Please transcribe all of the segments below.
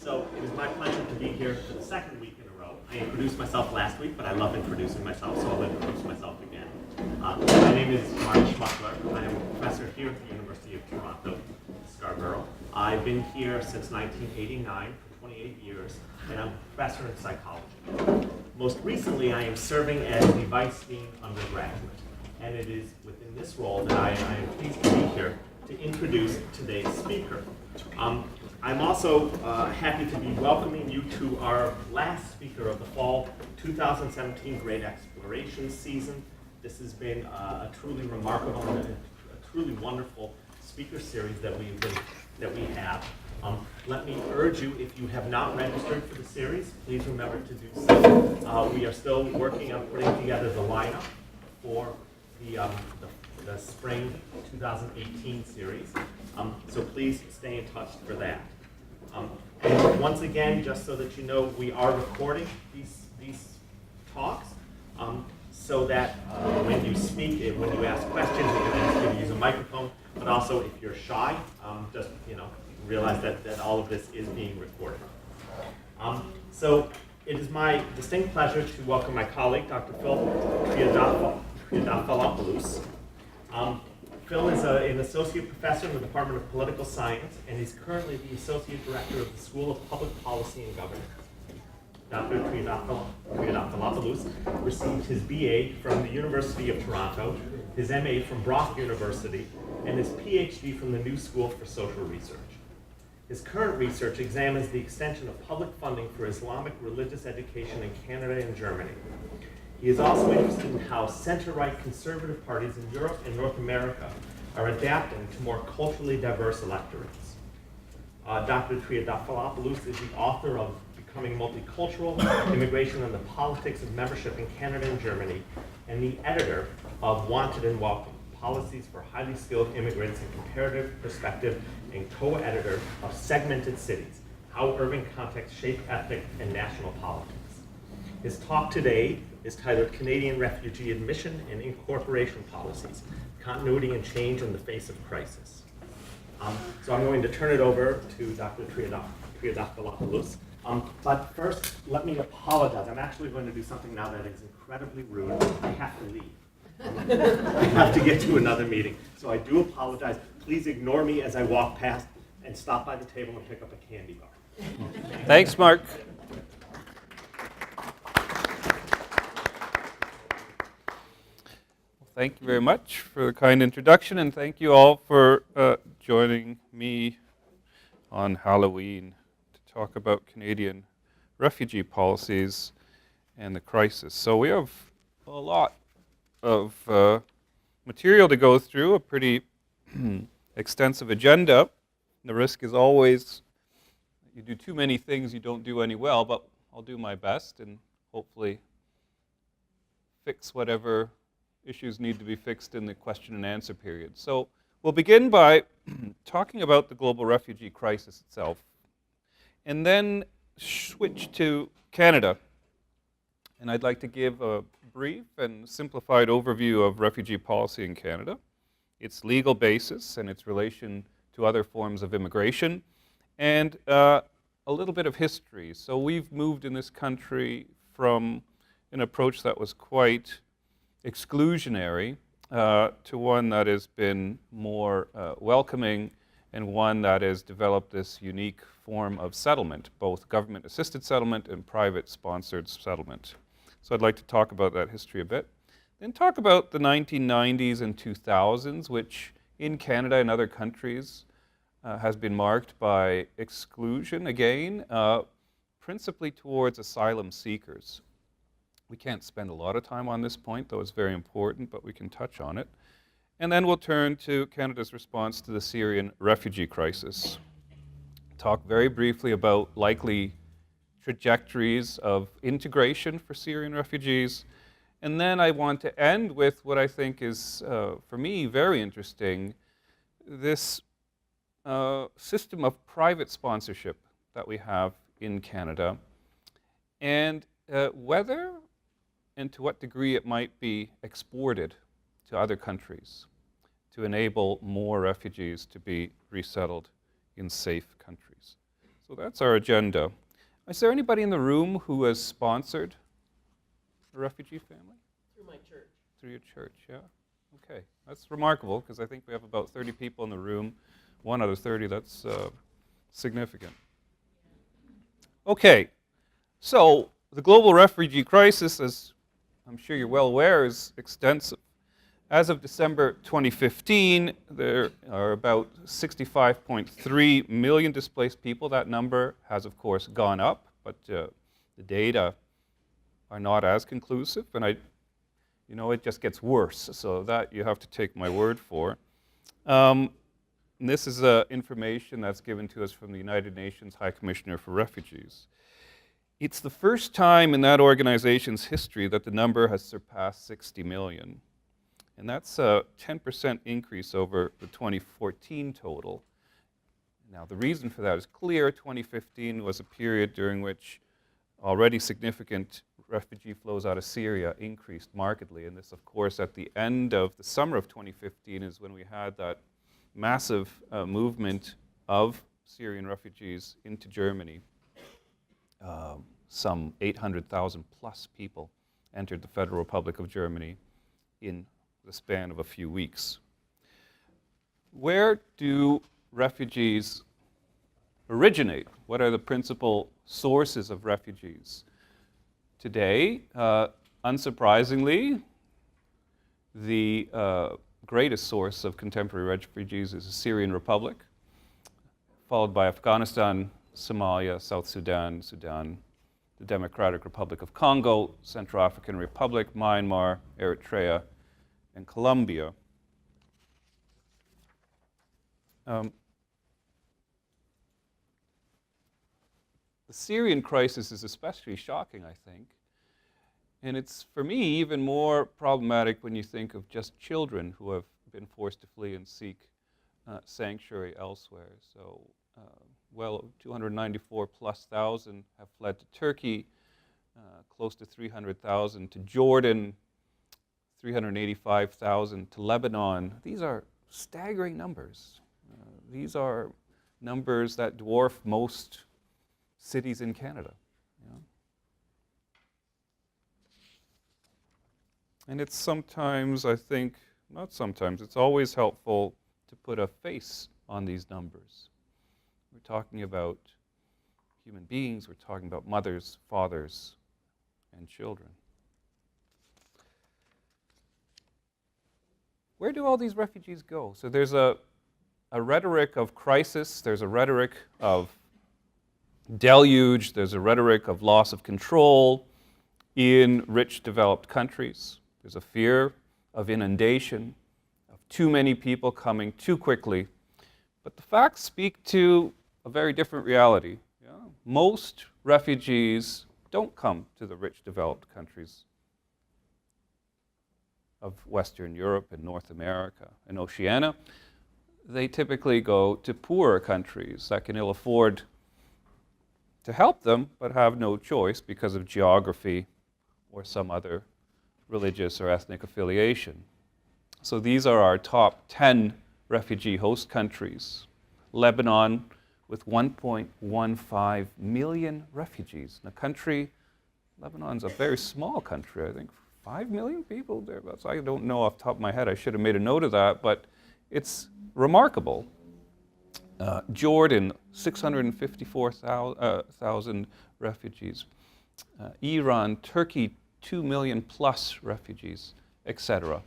So it is my pleasure to be here for the second week in a row. I introduced myself last week, but I love introducing myself, so I'll introduce myself again. My name is Mark Schmuckler. I am a professor here at the University of Toronto Scarborough. I've been here since 1989 for 28 years, and I'm a professor in psychology. Most recently, I am serving as the Vice Dean undergraduate, and it is within this role that I am pleased to be here to introduce today's speaker. I'm also happy to be welcoming you to our last speaker of the fall 2017 Great Exploration season. This has been a truly remarkable and a truly wonderful speaker series that we have. Let me urge you, if you have not registered for the series, please remember to do so. We are still working on putting together the lineup for the spring 2018 series. So please stay in touch for that. And once again, just so that you know, we are recording these talks so that when you speak, when you ask questions, we can ask you to use a microphone. But also, if you're shy, just realize that all of this is being recorded. So it is my distinct pleasure to welcome my colleague, Dr. Phil Triadafilopoulos. Phil is an associate professor in the Department of Political Science, and he's currently the associate director of the School of Public Policy and Governance. Dr. Triadafilopoulos received his BA from the University of Toronto, his MA from Brock University, and his PhD from the New School for Social Research. His current research examines the extension of public funding for Islamic religious education in Canada and Germany. He is also interested in how center-right conservative parties in Europe and North America are adapting to more culturally diverse electorates. Dr. Triadafilopoulos is the author of Becoming Multicultural, Immigration and the Politics of Membership in Canada and Germany, and the editor of Wanted and Welcome, Policies for Highly Skilled Immigrants in Comparative Perspective, and co-editor of Segmented Cities, How Urban Contexts Shape Ethnic and National Politics. His talk today is titled Canadian Refugee Admission and Incorporation Policies, Continuity and Change in the Face of Crisis. So I'm going to turn it over to Dr. Triadafilopoulos. But first, let me apologize. I'm actually going to do something now that is incredibly rude. I have to leave. I have to get to another meeting. So I do apologize. Please ignore me as I walk past and stop by the table and pick up a candy bar. Thanks, Mark. Thank you very much for the kind introduction, and thank you all for joining me on Halloween to talk about Canadian refugee policies and the crisis. So we have a lot of material to go through, a pretty extensive agenda. The risk is always you do too many things, you don't do any well, but I'll do my best and hopefully fix whatever issues need to be fixed in the question and answer period. So we'll begin by talking about the global refugee crisis itself, and then switch to Canada. And I'd like to give a brief and simplified overview of refugee policy in Canada, its legal basis and its relation to other forms of immigration, and a little bit of history. So we've moved in this country from an approach that was quite exclusionary to one that has been more welcoming, and one that has developed this unique form of settlement, both government-assisted settlement and private-sponsored settlement. So I'd like to talk about that history a bit. Then talk about the 1990s and 2000s, which in Canada and other countries has been marked by exclusion, again, principally towards asylum seekers. We can't spend a lot of time on this point, though it's very important, but we can touch on it. And then we'll turn to Canada's response to the Syrian refugee crisis. Talk very briefly about likely trajectories of integration for Syrian refugees. And then I want to end with what I think is, for me, very interesting, this system of private sponsorship that we have in Canada, and whether and to what degree it might be exported to other countries to enable more refugees to be resettled in safe countries. So that's our agenda. Is there anybody in the room who has sponsored a refugee family? Through my church. Through your church, yeah. Okay, that's remarkable because I think we have about 30 people in the room. 1 out of 30, that's significant. Okay, so the global refugee crisis, as I'm sure you're well aware, is extensive. As of December 2015, there are about 65.3 million displaced people. That number has, of course, gone up, but the data are not as conclusive, and it just gets worse. So that you have to take my word for. And this is information that's given to us from the United Nations High Commissioner for Refugees. It's the first time in that organization's history that the number has surpassed 60 million. And that's a 10% increase over the 2014 total. Now, the reason for that is clear. 2015 was a period during which already significant refugee flows out of Syria increased markedly. And this, of course, at the end of the summer of 2015 is when we had that massive movement of Syrian refugees into Germany. Some 800,000 plus people entered the Federal Republic of Germany in the span of a few weeks. Where do refugees originate? What are the principal sources of refugees? Today, unsurprisingly, the greatest source of contemporary refugees is the Syrian Republic, followed by Afghanistan, Somalia, South Sudan, the Democratic Republic of Congo, Central African Republic, Myanmar, Eritrea, and Colombia. The Syrian crisis is especially shocking, I think. And it's, for me, even more problematic when you think of just children who have been forced to flee and seek sanctuary elsewhere. So, well, 294 plus thousand have fled to Turkey, close to 300,000 to Jordan, 385,000 to Lebanon. These are staggering numbers. These are numbers that dwarf most cities in Canada. And it's sometimes, I think, not sometimes, it's always helpful to put a face on these numbers. We're talking about human beings, we're talking about mothers, fathers, and children. Where do all these refugees go? So there's a rhetoric of crisis, there's a rhetoric of deluge, there's a rhetoric of loss of control in rich developed countries. There's a fear of inundation, of too many people coming too quickly. But the facts speak to a very different reality. Most refugees don't come to the rich developed countries of Western Europe and North America and Oceania. They typically go to poorer countries that can ill afford to help them, but have no choice because of geography or some other religious or ethnic affiliation. So these are our top 10 refugee host countries. Lebanon with 1.15 million refugees. Lebanon's a very small country, I think 5 million people there. I don't know off the top of my head, I should have made a note of that, but it's remarkable. Jordan, 654,000 refugees. Iran, Turkey, 2 million plus refugees, etc.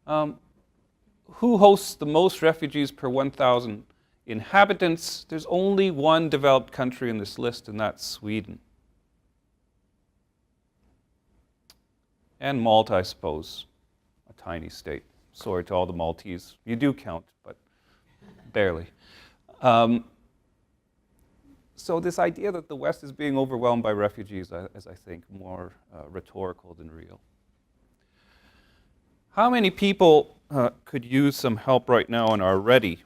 Who hosts the most refugees per 1,000 inhabitants? There's only one developed country in this list, and that's Sweden. And Malta, I suppose, a tiny state. Sorry to all the Maltese. You do count, but barely. So this idea that the West is being overwhelmed by refugees is, I think, more rhetorical than real. How many people could use some help right now and are ready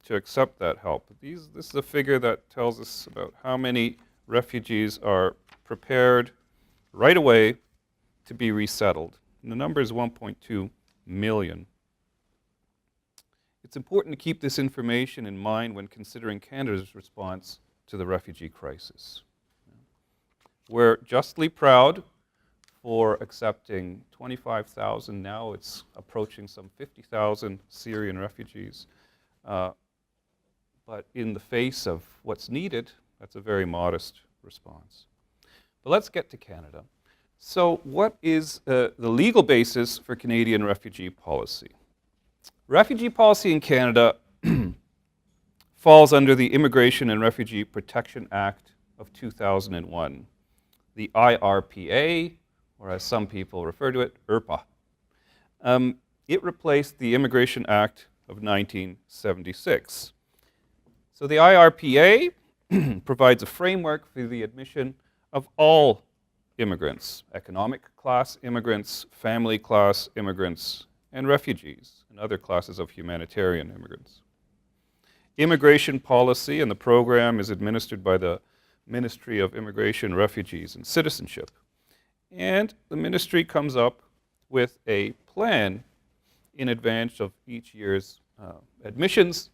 to accept that help? This is a figure that tells us about how many refugees are prepared right away to be resettled. And the number is 1.2 million. it's important to keep this information in mind when considering Canada's response to the refugee crisis. We're justly proud for accepting 25,000, now it's approaching some 50,000 Syrian refugees. But in the face of what's needed, that's a very modest response. But let's get to Canada. So what is the legal basis for Canadian refugee policy? Refugee policy in Canada falls under the Immigration and Refugee Protection Act of 2001, the IRPA, or as some people refer to it, IRPA. It replaced the Immigration Act of 1976. So the IRPA provides a framework for the admission of all immigrants, economic class immigrants, family class immigrants, and refugees, and other classes of humanitarian immigrants. Immigration policy and the program is administered by the Ministry of Immigration, Refugees, and Citizenship. And the ministry comes up with a plan in advance of each year's admissions.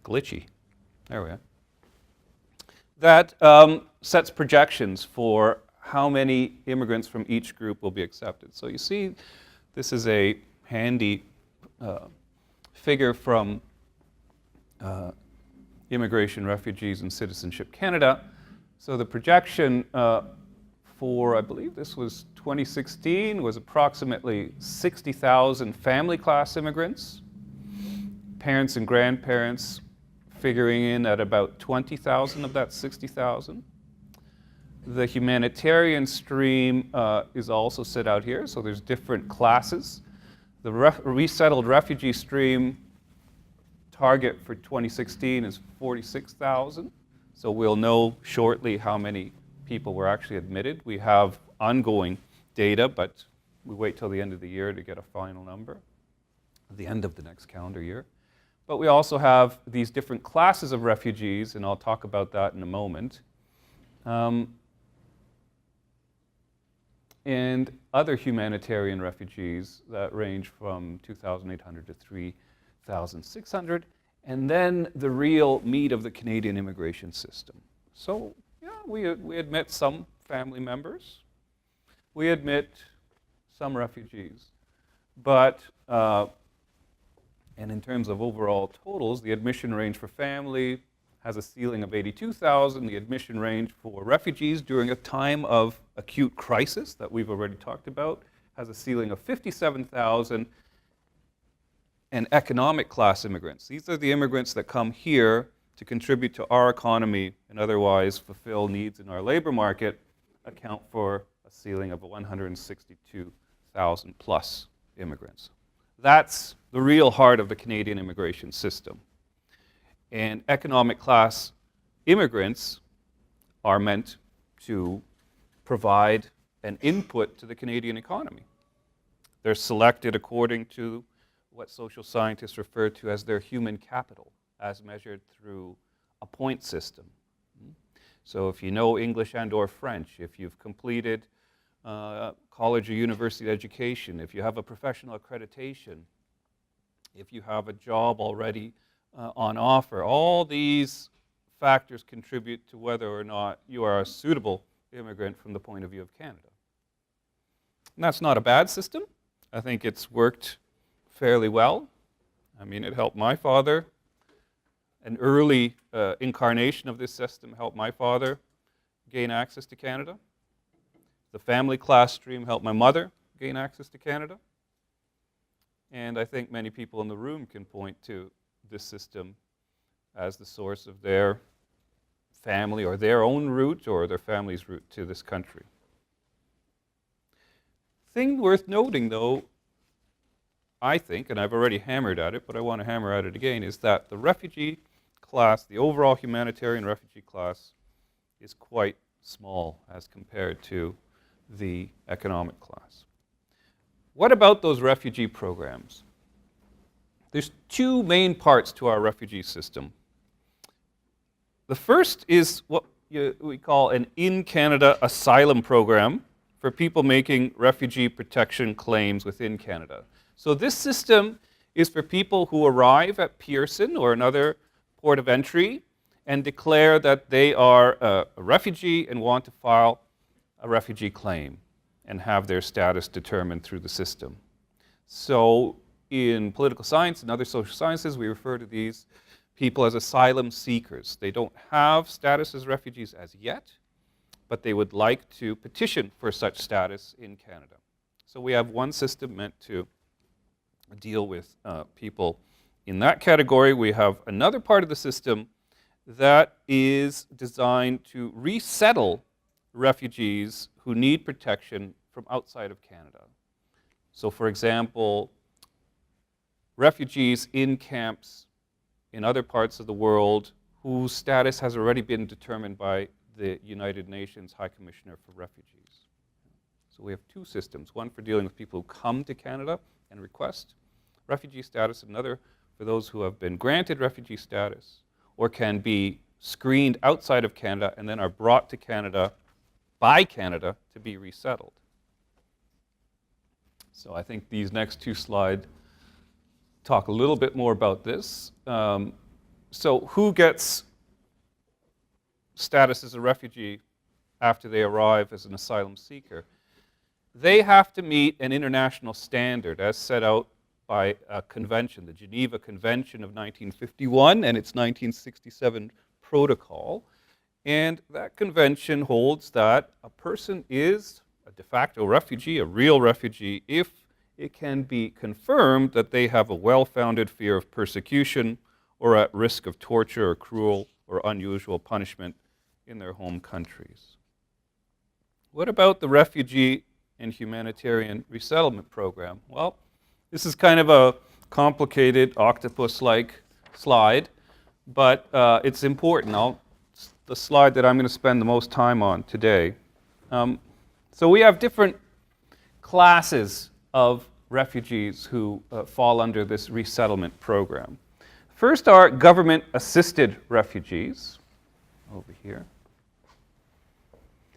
Glitchy. There we are. That sets projections for how many immigrants from each group will be accepted. So you see, this is a handy figure from Immigration, Refugees, and Citizenship Canada. So the projection for, I believe this was 2016, was approximately 60,000 family class immigrants, parents and grandparents figuring in at about 20,000 of that 60,000. The humanitarian stream is also set out here, so there's different classes. The resettled refugee stream target for 2016 is 46,000, so we'll know shortly how many people were actually admitted. We have ongoing data, but we wait till the end of the year to get a final number, at the end of the next calendar year. But we also have these different classes of refugees, and I'll talk about that in a moment. And other humanitarian refugees that range from 2,800 to 3,600, and then the real meat of the Canadian immigration system. So, yeah, we admit some family members, we admit some refugees, but and in terms of overall totals, the admission range for family has a ceiling of 82,000. The admission range for refugees during a time of acute crisis that we've already talked about has a ceiling of 57,000. And economic class immigrants. These are the immigrants that come here to contribute to our economy and otherwise fulfill needs in our labor market, account for a ceiling of 162,000 plus immigrants. That's the real heart of the Canadian immigration system. And economic class immigrants are meant to provide an input to the Canadian economy. They're selected according to what social scientists refer to as their human capital, as measured through a point system. So if you know English and or French, if you've completed college or university education, if you have a professional accreditation, if you have a job already on offer, all these factors contribute to whether or not you are a suitable immigrant from the point of view of Canada. And that's not a bad system. I think it's worked fairly well. I mean, it helped my father. An early incarnation of this system helped my father gain access to Canada. The family class stream helped my mother gain access to Canada. And I think many people in the room can point to this system as the source of their family or their own route or their family's route to this country. Thing worth noting, though, I think, and I've already hammered at it, but I want to hammer at it again, is that the refugee class, the overall humanitarian refugee class, is quite small as compared to the economic class. What about those refugee programs? There's two main parts to our refugee system. The first is what we call an in-Canada asylum program for people making refugee protection claims within Canada. So this system is for people who arrive at Pearson or another port of entry and declare that they are a refugee and want to file a refugee claim and have their status determined through the system. So in political science and other social sciences, we refer to these people as asylum seekers. They don't have status as refugees as yet, but they would like to petition for such status in Canada. So we have one system meant to deal with people in that category. We have another part of the system that is designed to resettle refugees who need protection from outside of Canada. So for example, refugees in camps in other parts of the world whose status has already been determined by the United Nations High Commissioner for Refugees. So we have two systems, one for dealing with people who come to Canada and request refugee status, another for those who have been granted refugee status or can be screened outside of Canada and then are brought to Canada by Canada to be resettled. So I think these next two slides talk a little bit more about this. So who gets status as a refugee after they arrive as an asylum seeker? They have to meet an international standard as set out by a convention, the Geneva Convention of 1951 and its 1967 protocol. And that convention holds that a person is a de facto refugee, a real refugee, if it can be confirmed that they have a well-founded fear of persecution or at risk of torture or cruel or unusual punishment in their home countries. What about the Refugee and Humanitarian Resettlement Program? Well, this is kind of a complicated octopus-like slide, but it's important. It's the slide that I'm going to spend the most time on today. So we have different classes of refugees who fall under this resettlement program. First are government-assisted refugees, over here.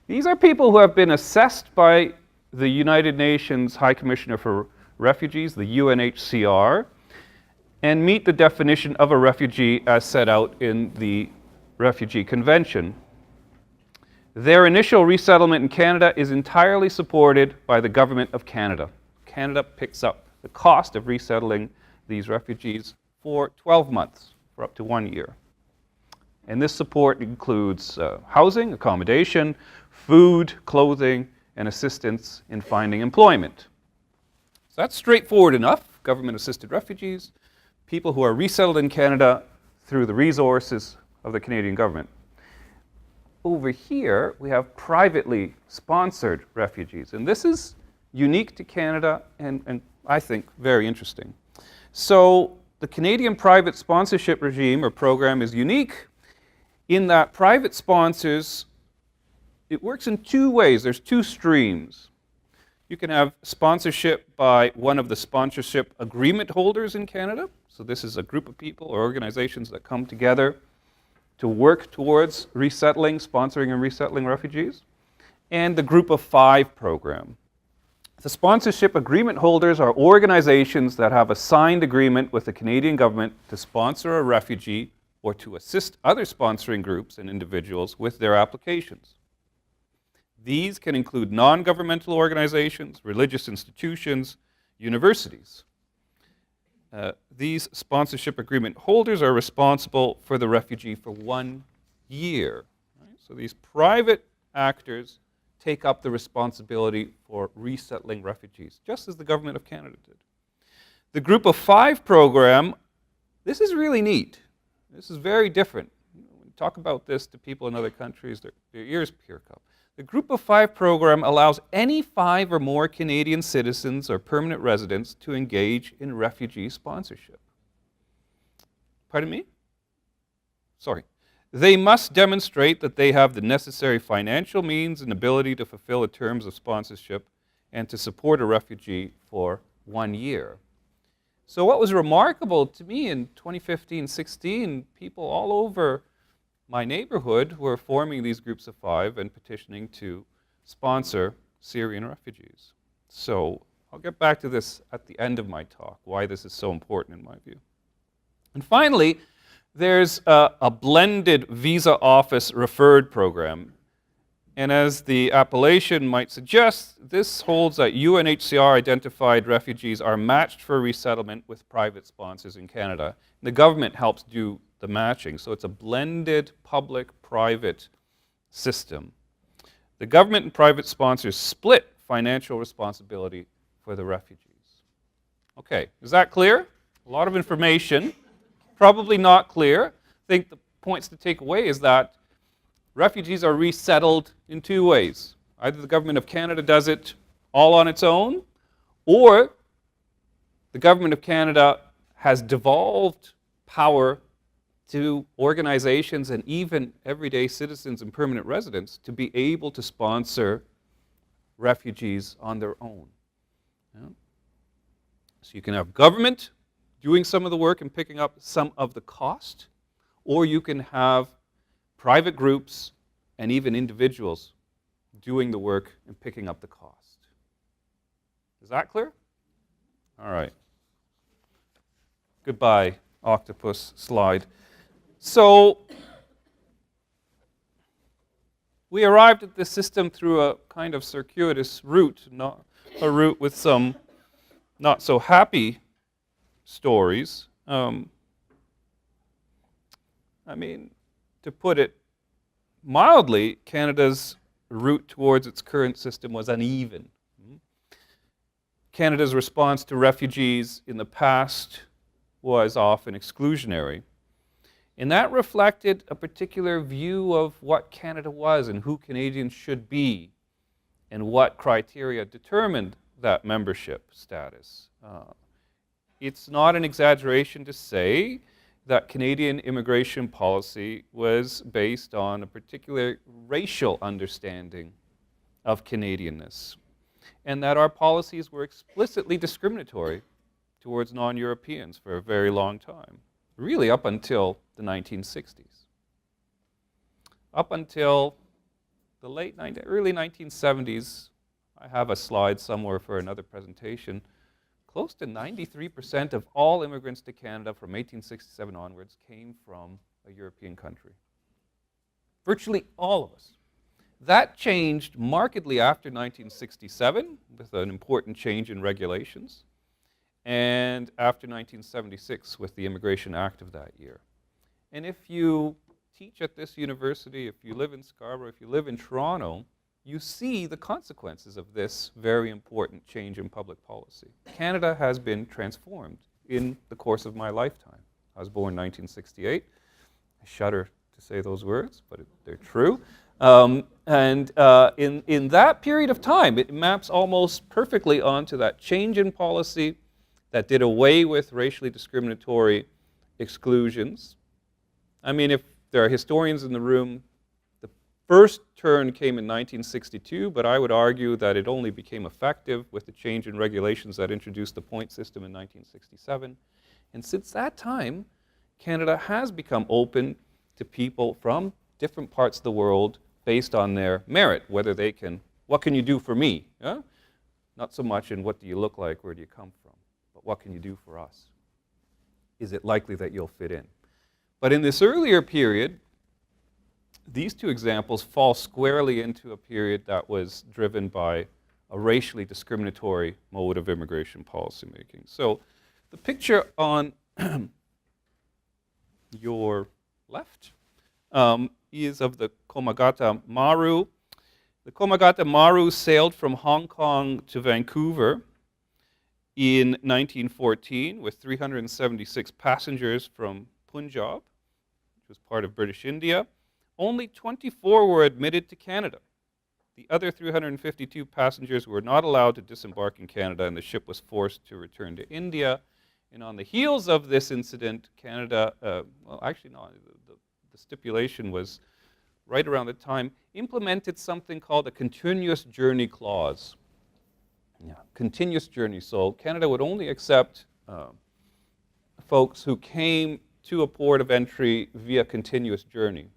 These are people who have been assessed by the United Nations High Commissioner for Refugees, the UNHCR, and meet the definition of a refugee as set out in the Refugee Convention. Their initial resettlement in Canada is entirely supported by the Government of Canada. Canada picks up the cost of resettling these refugees for 12 months, for up to 1 year. And this support includes housing, accommodation, food, clothing, and assistance in finding employment. So that's straightforward enough. Government-assisted refugees, people who are resettled in Canada through the resources of the Canadian government. Over here, we have privately sponsored refugees. And this is unique to Canada and I think very interesting. So the Canadian private sponsorship regime or program is unique in that private sponsors, it works in two ways. There's two streams. You can have sponsorship by one of the sponsorship agreement holders in Canada. So this is a group of people or organizations that come together to work towards resettling, sponsoring and resettling refugees. And the Group of Five program. The sponsorship agreement holders are organizations that have a signed agreement with the Canadian government to sponsor a refugee or to assist other sponsoring groups and individuals with their applications. These can include non-governmental organizations, religious institutions, universities. These sponsorship agreement holders are responsible for the refugee for 1 year. Right? So these private actors take up the responsibility for resettling refugees, just as the Government of Canada did. The Group of Five program, this is really neat. This is very different. When you talk about this to people in other countries, their ears perk up. The Group of Five program allows any 5 or more Canadian citizens or permanent residents to engage in refugee sponsorship. Pardon me? Sorry. They must demonstrate that they have the necessary financial means and ability to fulfill the terms of sponsorship and to support a refugee for 1 year. So what was remarkable to me in 2015-16, people all over my neighborhood were forming these groups of 5 and petitioning to sponsor Syrian refugees. So I'll get back to this at the end of my talk, why this is so important in my view. And finally, there's a blended visa office referred program. And as the appellation might suggest, this holds that UNHCR identified refugees are matched for resettlement with private sponsors in Canada. The government helps do the matching, so it's a blended public-private system. The government and private sponsors split financial responsibility for the refugees. Okay, is that clear? A lot of information, probably not clear. I think the points to take away is that refugees are resettled in 2 ways. Either the government of Canada does it all on its own, or the government of Canada has devolved power to organizations and even everyday citizens and permanent residents to be able to sponsor refugees on their own. Yeah. So you can have government doing some of the work and picking up some of the cost, or you can have private groups and even individuals doing the work and picking up the cost. Is that clear? All right. Goodbye, octopus slide. So we arrived at this system through a kind of circuitous route, not a route with some not so happy stories. I mean, to put it mildly, Canada's route towards its current system was uneven. Canada's response to refugees in the past was often exclusionary. And that reflected a particular view of what Canada was and who Canadians should be and what criteria determined that membership status. It's not an exaggeration to say that Canadian immigration policy was based on a particular racial understanding of Canadianness, and that our policies were explicitly discriminatory towards non-Europeans for a very long time, really up until the 1960s. Up until the early 1970s, I have a slide somewhere for another presentation, close to 93% of all immigrants to Canada from 1867 onwards came from a European country. Virtually all of us. That changed markedly after 1967 with an important change in regulations, and after 1976 with the Immigration Act of that year. And if you teach at this university, if you live in Scarborough, if you live in Toronto, you see the consequences of this very important change in public policy. Canada has been transformed in the course of my lifetime. I was born in 1968. I shudder to say those words, but they're true. In that period of time, it maps almost perfectly onto that change in policy that did away with racially discriminatory exclusions. I mean, if there are historians in the room, the first turn came in 1962, but I would argue that it only became effective with the change in regulations that introduced the point system in 1967. And since that time, Canada has become open to people from different parts of the world based on their merit, whether they can, what can you do for me? Yeah? Not so much in what do you look like, where do you come from, but what can you do for us? Is it likely that you'll fit in? But in this earlier period, these two examples fall squarely into a period that was driven by a racially discriminatory mode of immigration policymaking. So the picture on your left is of the Komagata Maru. The Komagata Maru sailed from Hong Kong to Vancouver in 1914 with 376 passengers from Punjab, which was part of British India. Only 24 were admitted to Canada. The other 352 passengers were not allowed to disembark in Canada, and the ship was forced to return to India. And on the heels of this incident, Canada, the stipulation was right around the time, implemented something called a continuous journey clause. Yeah, continuous journey. So Canada would only accept folks who came to a port of entry via continuous journey.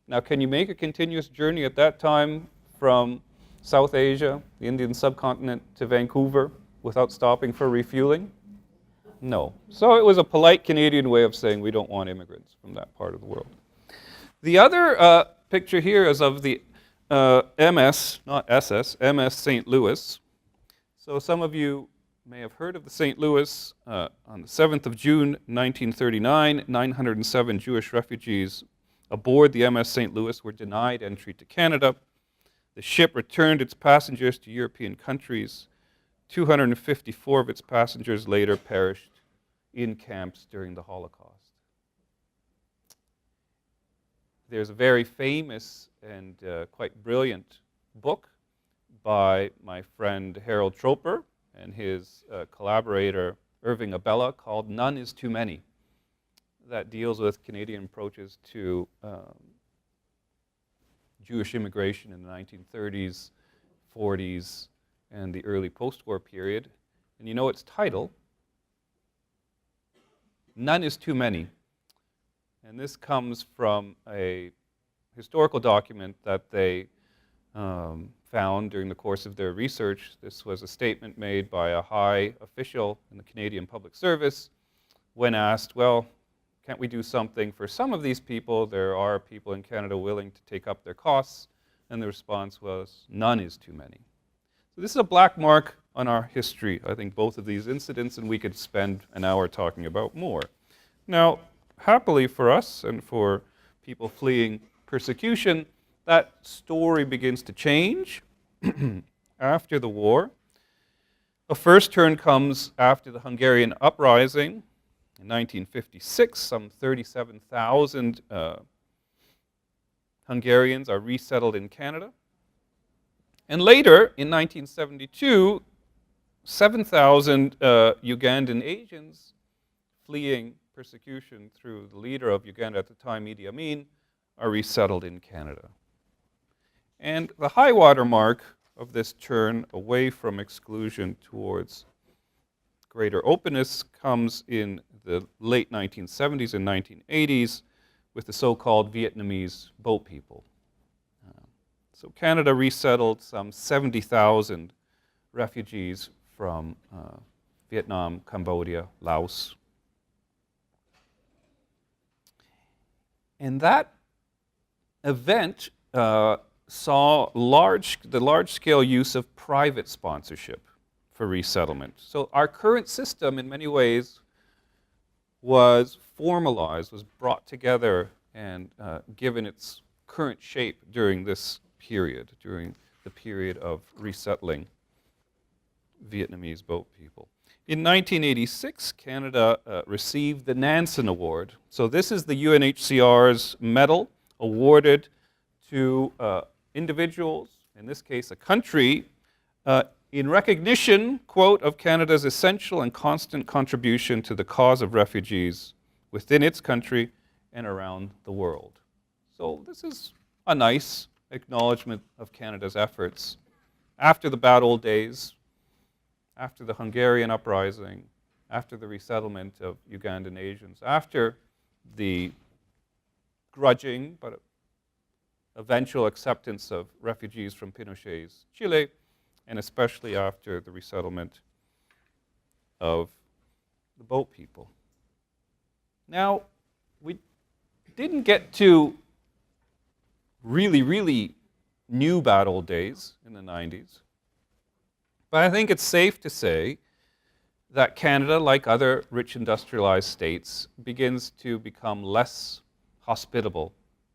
Now, can you make a continuous journey at that time from South Asia, the Indian subcontinent, to Vancouver without stopping for refueling? No. So it was a polite Canadian way of saying we don't want immigrants from that part of the world. The other picture here is of the MS, not SS, MS St. Louis. So some of you may have heard of the St. Louis. On the 7th of June, 1939, 907 Jewish refugees aboard the MS St. Louis were denied entry to Canada. The ship returned its passengers to European countries. 254 of its passengers later perished in camps during the Holocaust. There's a very famous and quite brilliant book by my friend Harold Troper and his collaborator Irving Abella called None is Too Many, that deals with Canadian approaches to Jewish immigration in the 1930s, 40s, and the early post-war period. And you know its title? None is Too Many. And this comes from a historical document that they found during the course of their research. This was a statement made by a high official in the Canadian Public Service when asked, well, can't we do something for some of these people? There are people in Canada willing to take up their costs. And the response was, none is too many. So this is a black mark on our history, I think, both of these incidents, and we could spend an hour talking about more. Now, happily for us and for people fleeing persecution, that story begins to change after the war. A first turn comes after the Hungarian uprising. In 1956, some 37,000 Hungarians are resettled in Canada. And later, in 1972, 7,000 Ugandan Asians fleeing persecution through the leader of Uganda at the time, Idi Amin, are resettled in Canada. And the high water mark of this turn away from exclusion towards greater openness comes in the late 1970s and 1980s with the so-called Vietnamese boat people. So Canada resettled some 70,000 refugees from Vietnam, Cambodia, Laos. And that event saw the large-scale use of private sponsorship for resettlement. So our current system, in many ways, was formalized, was brought together and given its current shape during this period, during the period of resettling Vietnamese boat people. In 1986, Canada received the Nansen Award. So this is the UNHCR's medal awarded to individuals, in this case a country, in recognition, quote, of Canada's essential and constant contribution to the cause of refugees within its country and around the world. So this is a nice acknowledgement of Canada's efforts after the bad old days, after the Hungarian uprising, after the resettlement of Ugandan Asians, after the grudging but eventual acceptance of refugees from Pinochet's Chile, and especially after the resettlement of the boat people. Now, we didn't get to really new bad old days in the 90s, but I think it's safe to say that Canada, like other rich industrialized states, begins to become less hospitable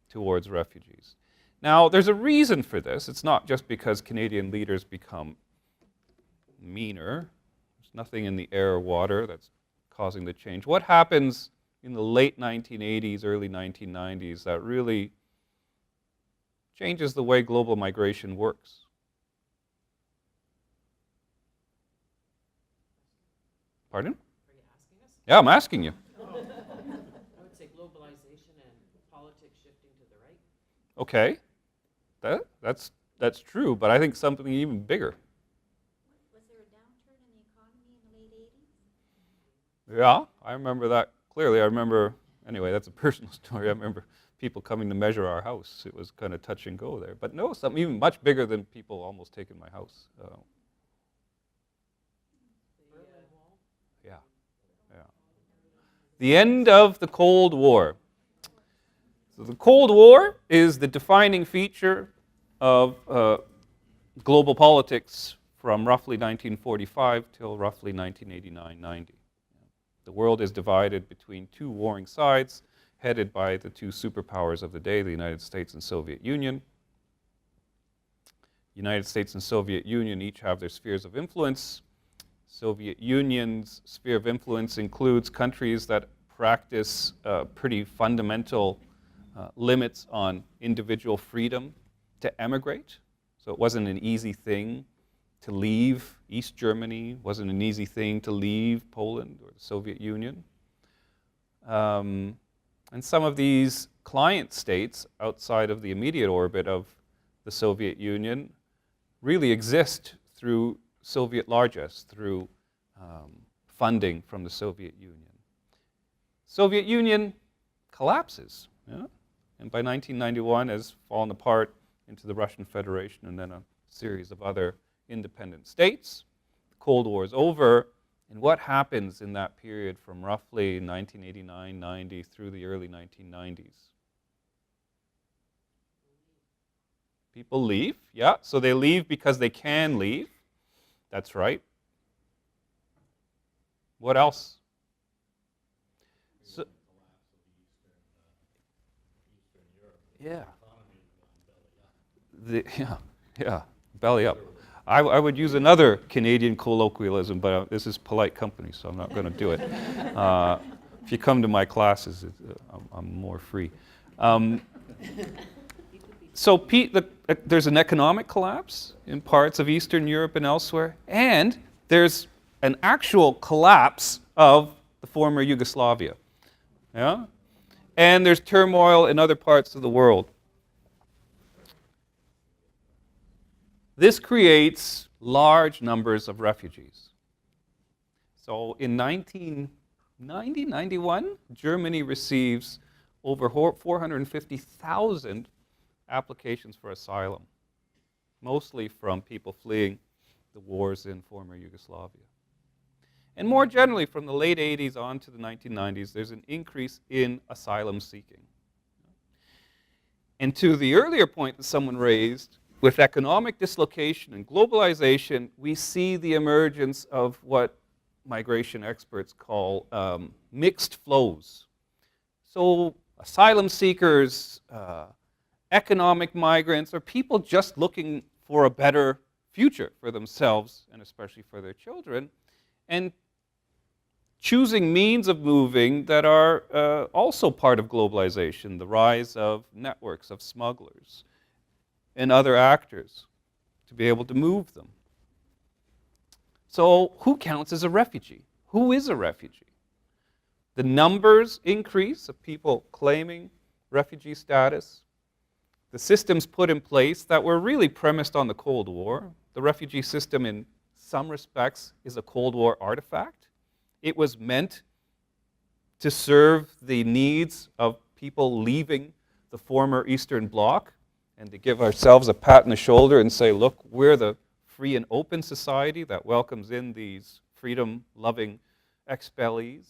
towards refugees. Now, there's a reason for this. It's not just because Canadian leaders become meaner. There's nothing in the air or water that's causing the change. What happens in the late 1980s, early 1990s that really changes the way global migration works? Pardon? Are you asking us? Yeah, I'm asking you. I would say globalization and politics shifting to the right. Okay, that's true, but I think something even bigger. Was there a downturn in the economy in the late 80s? Yeah, I remember that clearly. I remember, anyway, that's a personal story. I remember people coming to measure our house. It was kind of touch and go there. But no, something even much bigger than people almost taking my house. Yeah, yeah. The end of the Cold War. So the Cold War is the defining feature of global politics from roughly 1945 till roughly 1989-90. The world is divided between two warring sides, headed by the two superpowers of the day, the United States and Soviet Union. United States and Soviet Union each have their spheres of influence. Soviet Union's sphere of influence includes countries that practice pretty fundamental limits on individual freedom to emigrate. So it wasn't an easy thing to leave East Germany, wasn't an easy thing to leave Poland or the Soviet Union. And some of these client states outside of the immediate orbit of the Soviet Union really exist through Soviet largesse, through funding from the Soviet Union. Soviet Union collapses, yeah? And by 1991 has fallen apart into the Russian Federation and then a series of other independent states. The Cold War is over. And what happens in that period from roughly 1989-90 through the early 1990s? People leave, yeah. So they leave because they can leave. That's right. What else? So, yeah. Yeah, belly up. I would use another Canadian colloquialism, but this is polite company, so I'm not going to do it. If you come to my classes, I'm more free. So there's an economic collapse in parts of Eastern Europe and elsewhere, and there's an actual collapse of the former Yugoslavia. Yeah? And there's turmoil in other parts of the world. This creates large numbers of refugees. So in 1990-91, Germany receives over 450,000 applications for asylum, mostly from people fleeing the wars in former Yugoslavia. And more generally, from the late 80s on to the 1990s, there's an increase in asylum seeking. And to the earlier point that someone raised, with economic dislocation and globalization, we see the emergence of what migration experts call mixed flows. So asylum seekers, economic migrants, or people just looking for a better future for themselves and especially for their children, and choosing means of moving that are also part of globalization, the rise of networks of smugglers and other actors to be able to move them. So who counts as a refugee? Who is a refugee? The numbers increase of people claiming refugee status. The systems put in place that were really premised on the Cold War. The refugee system in some respects is a Cold War artifact. It was meant to serve the needs of people leaving the former Eastern Bloc and to give ourselves a pat on the shoulder and say, look, we're the free and open society that welcomes in these freedom-loving expellees.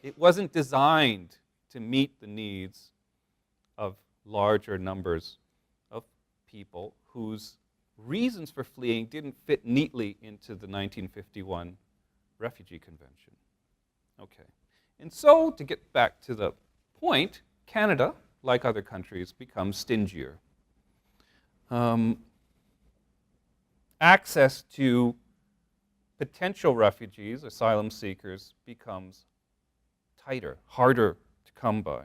It wasn't designed to meet the needs of larger numbers of people whose reasons for fleeing didn't fit neatly into the 1951 Refugee Convention. Okay. And so, to get back to the point, Canada, like other countries, becomes stingier. Access to potential refugees, asylum seekers, becomes tighter, harder to come by.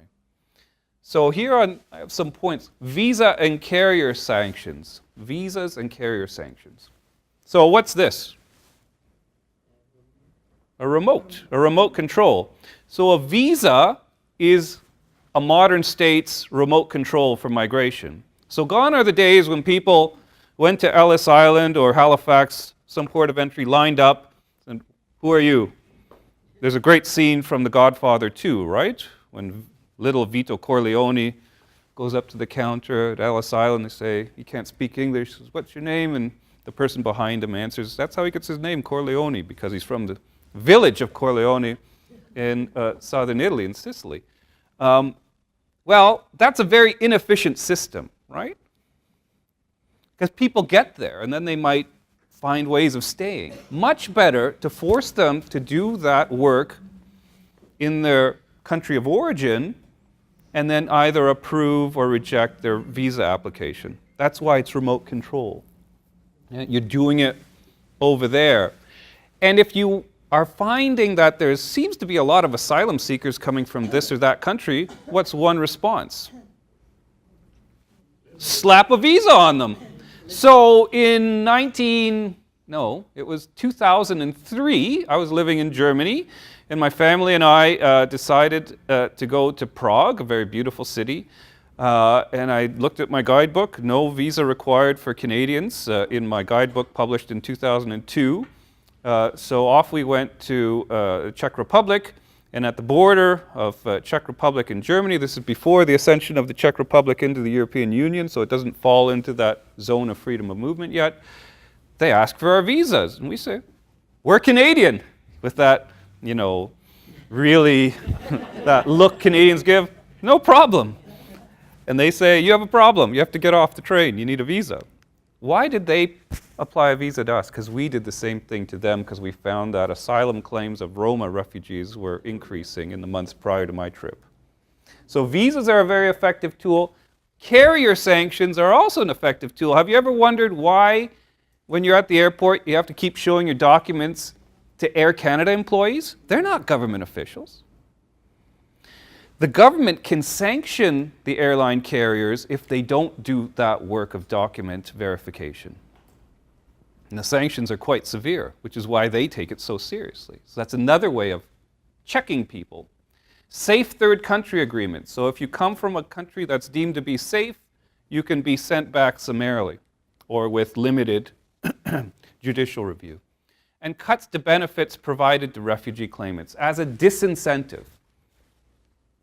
So here I have some points. Visa and carrier sanctions. Visas and carrier sanctions. So what's this? A remote control. So a visa is a modern state's remote control for migration. So gone are the days when people went to Ellis Island or Halifax, some port of entry, lined up, and who are you? There's a great scene from The Godfather 2, right? When little Vito Corleone goes up to the counter at Ellis Island. They say, he can't speak English. Says, what's your name? And the person behind him answers, that's how he gets his name, Corleone, because he's from the village of Corleone in southern Italy, in Sicily. Well, that's a very inefficient system, right? Because people get there, and then they might find ways of staying. Much better to force them to do that work in their country of origin and then either approve or reject their visa application. That's why it's remote control. You're doing it over there. And if you are finding that there seems to be a lot of asylum seekers coming from this or that country, what's one response? Slap a visa on them. So in 2003, I was living in Germany, and my family and I decided to go to Prague, a very beautiful city. And I looked at my guidebook, no visa required for Canadians in my guidebook published in 2002. So off we went to the Czech Republic, and at the border of Czech Republic and Germany, this is before the ascension of the Czech Republic into the European Union, so it doesn't fall into that zone of freedom of movement yet. They ask for our visas, and we say, we're Canadian, with that, really, that look Canadians give, no problem. And they say, you have a problem, you have to get off the train, you need a visa. Why did they apply a visa to us? Because we did the same thing to them, because we found that asylum claims of Roma refugees were increasing in the months prior to my trip. So visas are a very effective tool. Carrier sanctions are also an effective tool. Have you ever wondered why, when you're at the airport, you have to keep showing your documents to Air Canada employees? They're not government officials. The government can sanction the airline carriers if they don't do that work of document verification. And the sanctions are quite severe, which is why they take it so seriously. So that's another way of checking people. Safe third country agreements. So if you come from a country that's deemed to be safe, you can be sent back summarily or with limited judicial review. And cuts to benefits provided to refugee claimants as a disincentive.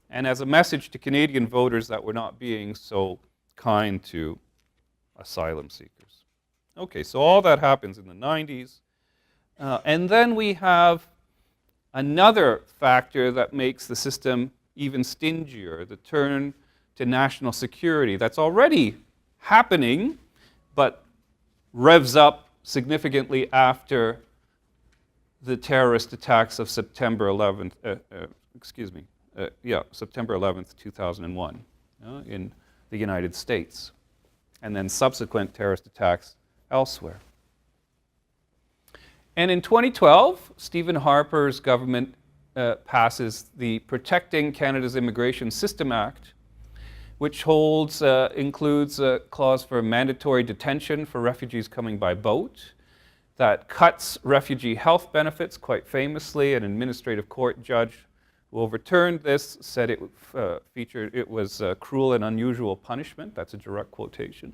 And as a message to Canadian voters that we're not being so kind to asylum seekers. Okay, so all that happens in the 90s. And then we have another factor that makes the system even stingier, the turn to national security. That's already happening, but revs up significantly after the terrorist attacks of September 11th, September 11th, 2001 in the United States, and then subsequent terrorist attacks elsewhere. And in 2012, Stephen Harper's government passes the Protecting Canada's Immigration System Act, which includes a clause for mandatory detention for refugees coming by boat, that cuts refugee health benefits. Quite famously, an administrative court judge who overturned this said it was cruel and unusual punishment. That's a direct quotation.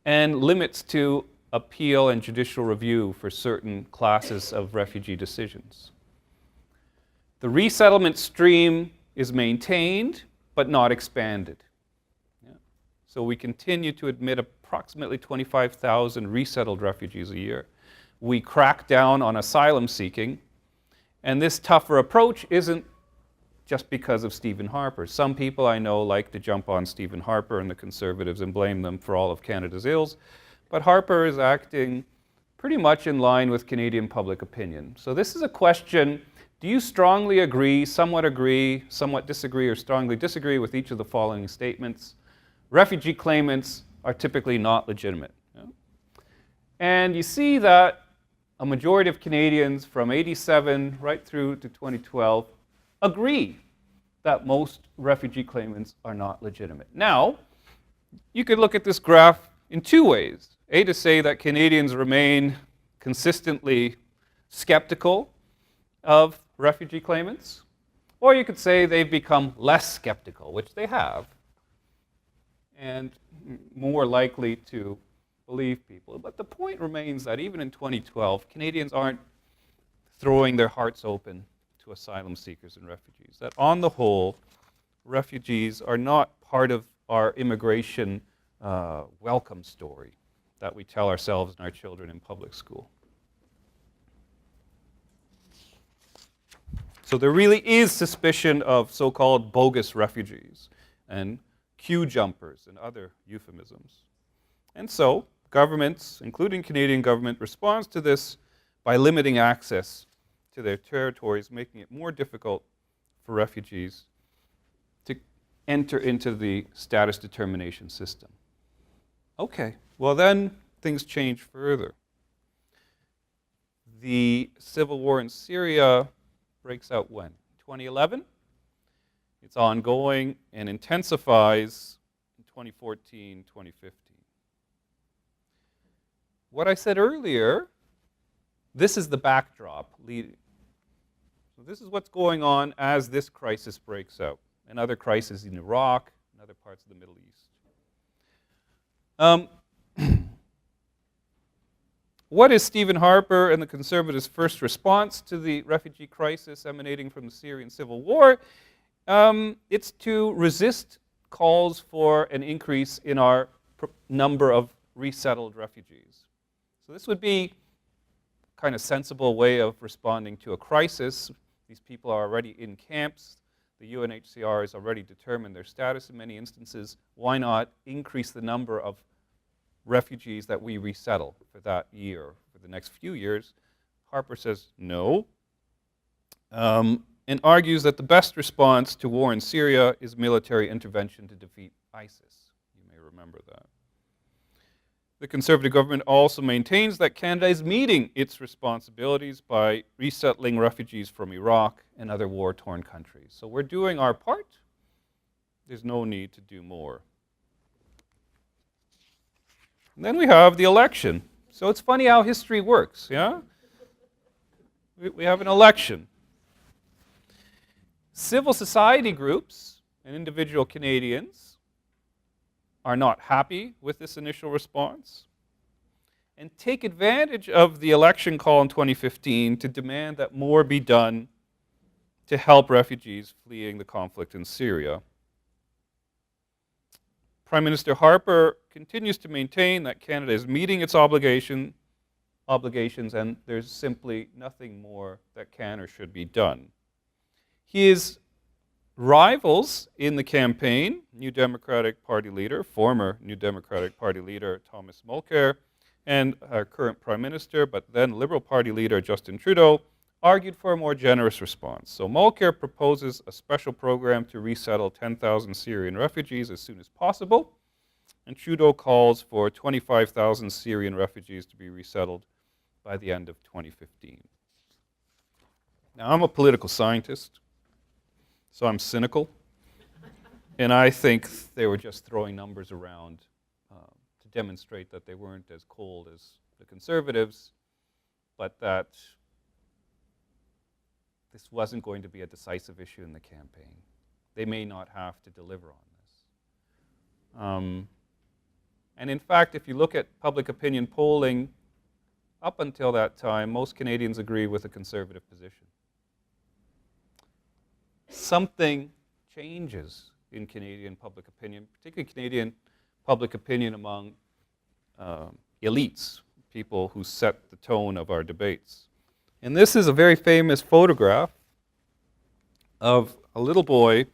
And limits to appeal and judicial review for certain classes of refugee decisions. The resettlement stream is maintained, but not expanded. Yeah. So we continue to admit approximately 25,000 resettled refugees a year. We crack down on asylum seeking, and this tougher approach isn't just because of Stephen Harper. Some people I know like to jump on Stephen Harper and the Conservatives and blame them for all of Canada's ills, but Harper is acting pretty much in line with Canadian public opinion. So this is a question, do you strongly agree, somewhat disagree, or strongly disagree with each of the following statements? Refugee claimants are typically not legitimate. Yeah? And you see that a majority of Canadians from 87 right through to 2012 agree that most refugee claimants are not legitimate. Now, you could look at this graph in two ways. A, to say that Canadians remain consistently skeptical of refugee claimants, or you could say they've become less skeptical, which they have, and more likely to believe people. But the point remains that even in 2012, Canadians aren't throwing their hearts open to asylum seekers and refugees. That on the whole, refugees are not part of our immigration welcome story that we tell ourselves and our children in public school. So there really is suspicion of so-called bogus refugees and queue jumpers and other euphemisms. And so governments, including Canadian government, responds to this by limiting access to their territories, making it more difficult for refugees to enter into the status determination system. Okay, well then things change further. The civil war in Syria breaks out when? 2011? It's ongoing and intensifies in 2014, 2015. What I said earlier, this is the backdrop leading. So this is what's going on as this crisis breaks out, and other crises in Iraq and other parts of the Middle East. What is Stephen Harper and the Conservatives' first response to the refugee crisis emanating from the Syrian civil war? It's to resist calls for an increase in our number of resettled refugees. So this would be a kind of sensible way of responding to a crisis. These people are already in camps. The UNHCR has already determined their status in many instances. Why not increase the number of refugees that we resettle for that year, for the next few years? Harper says no, and argues that the best response to war in Syria is military intervention to defeat ISIS. You may remember that. The Conservative government also maintains that Canada is meeting its responsibilities by resettling refugees from Iraq and other war-torn countries. So we're doing our part. There's no need to do more. And then we have the election. So it's funny how history works, yeah? We have an election. Civil society groups and individual Canadians are not happy with this initial response and take advantage of the election call in 2015 to demand that more be done to help refugees fleeing the conflict in Syria. Prime Minister Harper continues to maintain that Canada is meeting its obligations and there's simply nothing more that can or should be done. His rivals in the campaign, New Democratic Party leader, former New Democratic Party leader Thomas Mulcair, and our current Prime Minister, but then Liberal Party leader Justin Trudeau, argued for a more generous response. So Mulcair proposes a special program to resettle 10,000 Syrian refugees as soon as possible, and Trudeau calls for 25,000 Syrian refugees to be resettled by the end of 2015. Now, I'm a political scientist, so I'm cynical, and I think they were just throwing numbers around to demonstrate that they weren't as cold as the Conservatives, but that this wasn't going to be a decisive issue in the campaign. They may not have to deliver on this. And in fact, if you look at public opinion polling, up until that time, most Canadians agree with the Conservative position. Something changes in Canadian public opinion, particularly Canadian public opinion among elites, people who set the tone of our debates. And this is a very famous photograph of a little boy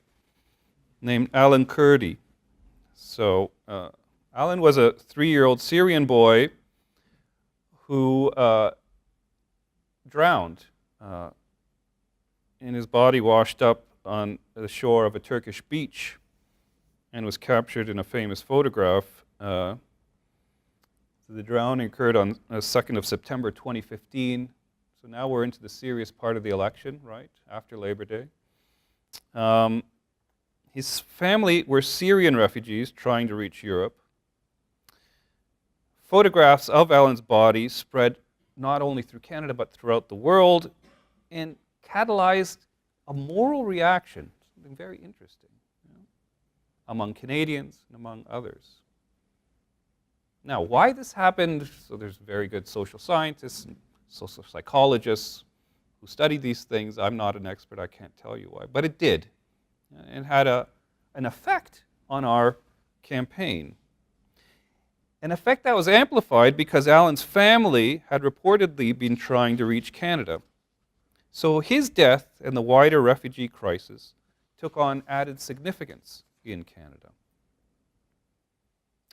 named Alan Kurdi. So Alan was a 3-year-old Syrian boy who drowned and his body washed up on the shore of a Turkish beach and was captured in a famous photograph. The drowning occurred on the 2nd of September 2015. So now we're into the serious part of the election, right, after Labor Day. His family were Syrian refugees trying to reach Europe. Photographs of Alan's body spread not only through Canada but throughout the world and catalyzed a moral reaction, something very interesting, among Canadians and among others. Now, why this happened, so there's very good social scientists and social psychologists who study these things. I'm not an expert, I can't tell you why, but it did. And had a an effect on our campaign. An effect that was amplified because Alan's family had reportedly been trying to reach Canada. So his death and the wider refugee crisis took on added significance in Canada.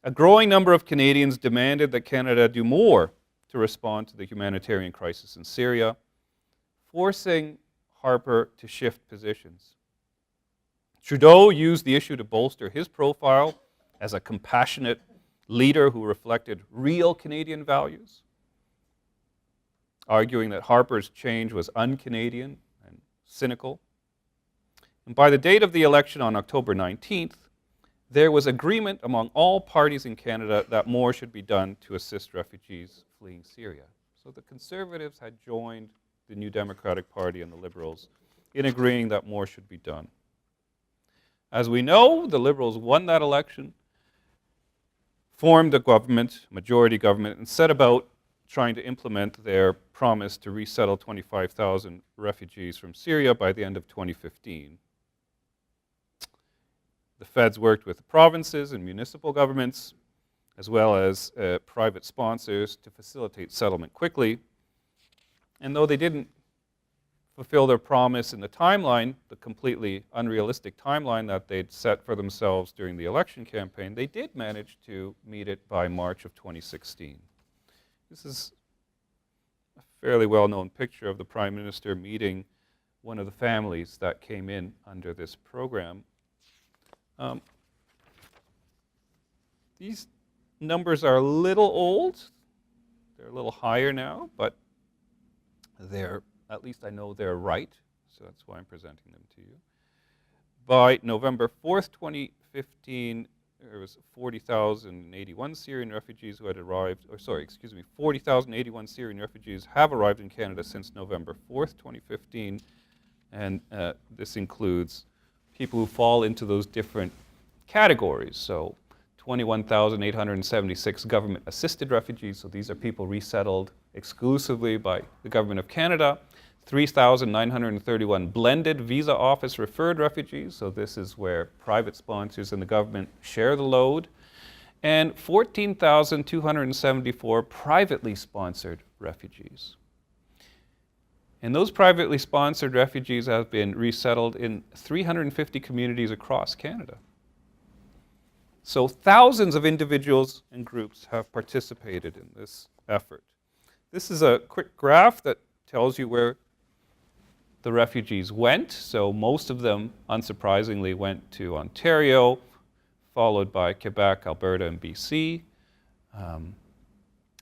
A growing number of Canadians demanded that Canada do more to respond to the humanitarian crisis in Syria, forcing Harper to shift positions. Trudeau used the issue to bolster his profile as a compassionate leader who reflected real Canadian values, arguing that Harper's change was un-Canadian and cynical. And by the date of the election on October 19th, there was agreement among all parties in Canada that more should be done to assist refugees fleeing Syria. So the Conservatives had joined the New Democratic Party and the Liberals in agreeing that more should be done. As we know, the Liberals won that election, formed a government, majority government, and set about trying to implement their promise to resettle 25,000 refugees from Syria by the end of 2015. The feds worked with the provinces and municipal governments, as well as private sponsors, to facilitate settlement quickly. And though they didn't fulfill their promise in the timeline, the completely unrealistic timeline that they'd set for themselves during the election campaign, they did manage to meet it by March of 2016. This is a fairly well-known picture of the Prime Minister meeting one of the families that came in under this program. These numbers are a little old. They're a little higher now, but at least I know they're right, so that's why I'm presenting them to you. By November 4th, 2015, there was 40,081 Syrian refugees who had arrived, 40,081 Syrian refugees have arrived in Canada since November 4th, 2015, and this includes people who fall into those different categories. So 21,876 government-assisted refugees, so these are people resettled exclusively by the Government of Canada. 3,931 blended visa office referred refugees, so this is where private sponsors and the government share the load. And 14,274 privately sponsored refugees. And those privately sponsored refugees have been resettled in 350 communities across Canada. So thousands of individuals and groups have participated in this effort. This is a quick graph that tells you where the refugees went. So most of them, unsurprisingly, went to Ontario, followed by Quebec, Alberta, and BC.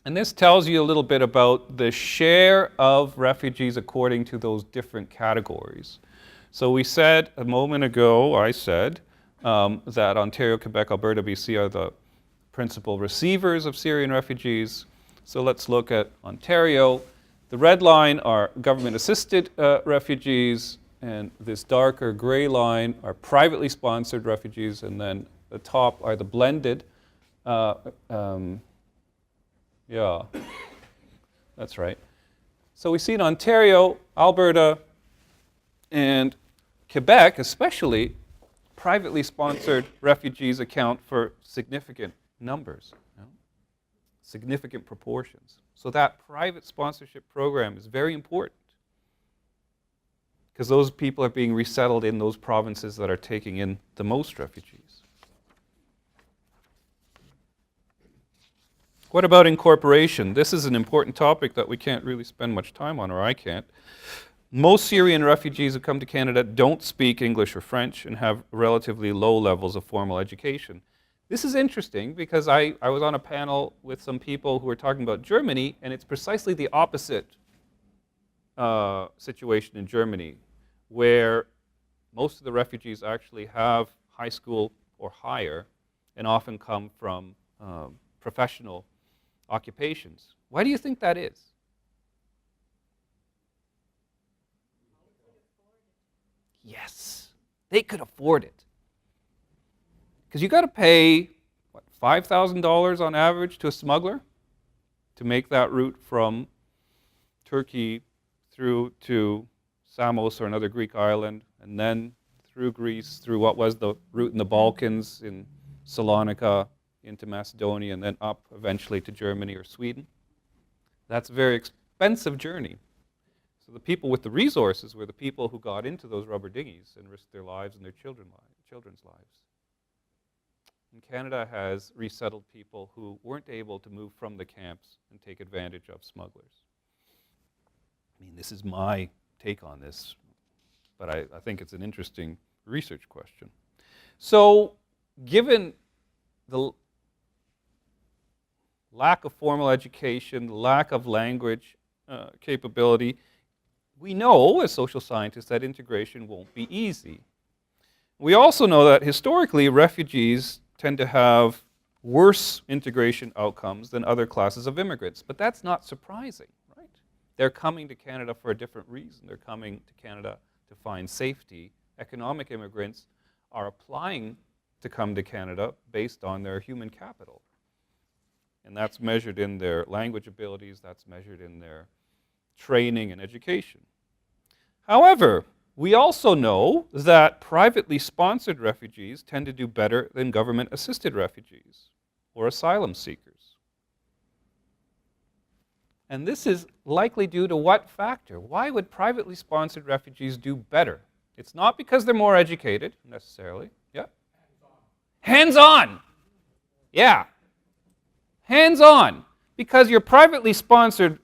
And this tells you a little bit about the share of refugees according to those different categories. So we said a moment ago, I said, that Ontario, Quebec, Alberta, BC are the principal receivers of Syrian refugees. So let's look at Ontario. The red line are government-assisted refugees, and this darker gray line are privately sponsored refugees, and then the top are the blended. Yeah, that's right. So we see in Ontario, Alberta, and Quebec especially, privately sponsored refugees account for significant numbers, significant proportions. So that private sponsorship program is very important because those people are being resettled in those provinces that are taking in the most refugees. What about incorporation? This is an important topic that we can't really spend much time on, or I can't. Most Syrian refugees who come to Canada don't speak English or French and have relatively low levels of formal education. This is interesting because I was on a panel with some people who were talking about Germany, and it's precisely the opposite situation in Germany, where most of the refugees actually have high school or higher and often come from professional occupations. Why do you think that is? Yes, they could afford it. Because you got to pay, what, $5,000 on average to a smuggler to make that route from Turkey through to Samos or another Greek island, and then through Greece, through what was the route in the Balkans, in Salonika, into Macedonia, and then up eventually to Germany or Sweden. That's a very expensive journey. So the people with the resources were the people who got into those rubber dinghies and risked their lives and their children's lives. And Canada has resettled people who weren't able to move from the camps and take advantage of smugglers. I mean, this is my take on this, but I think it's an interesting research question. So, given the lack of formal education, lack of language capability, we know as social scientists that integration won't be easy. We also know that historically refugees tend to have worse integration outcomes than other classes of immigrants, but that's not surprising, right? They're coming to Canada for a different reason. They're coming to Canada to find safety. Economic immigrants are applying to come to Canada based on their human capital. And that's measured in their language abilities, that's measured in their training and education. However, we also know that privately sponsored refugees tend to do better than government-assisted refugees or asylum seekers. And this is likely due to what factor? Why would privately sponsored refugees do better? It's not because they're more educated, necessarily. Yeah? Hands-on! Yeah. Hands-on. Because you're privately sponsored,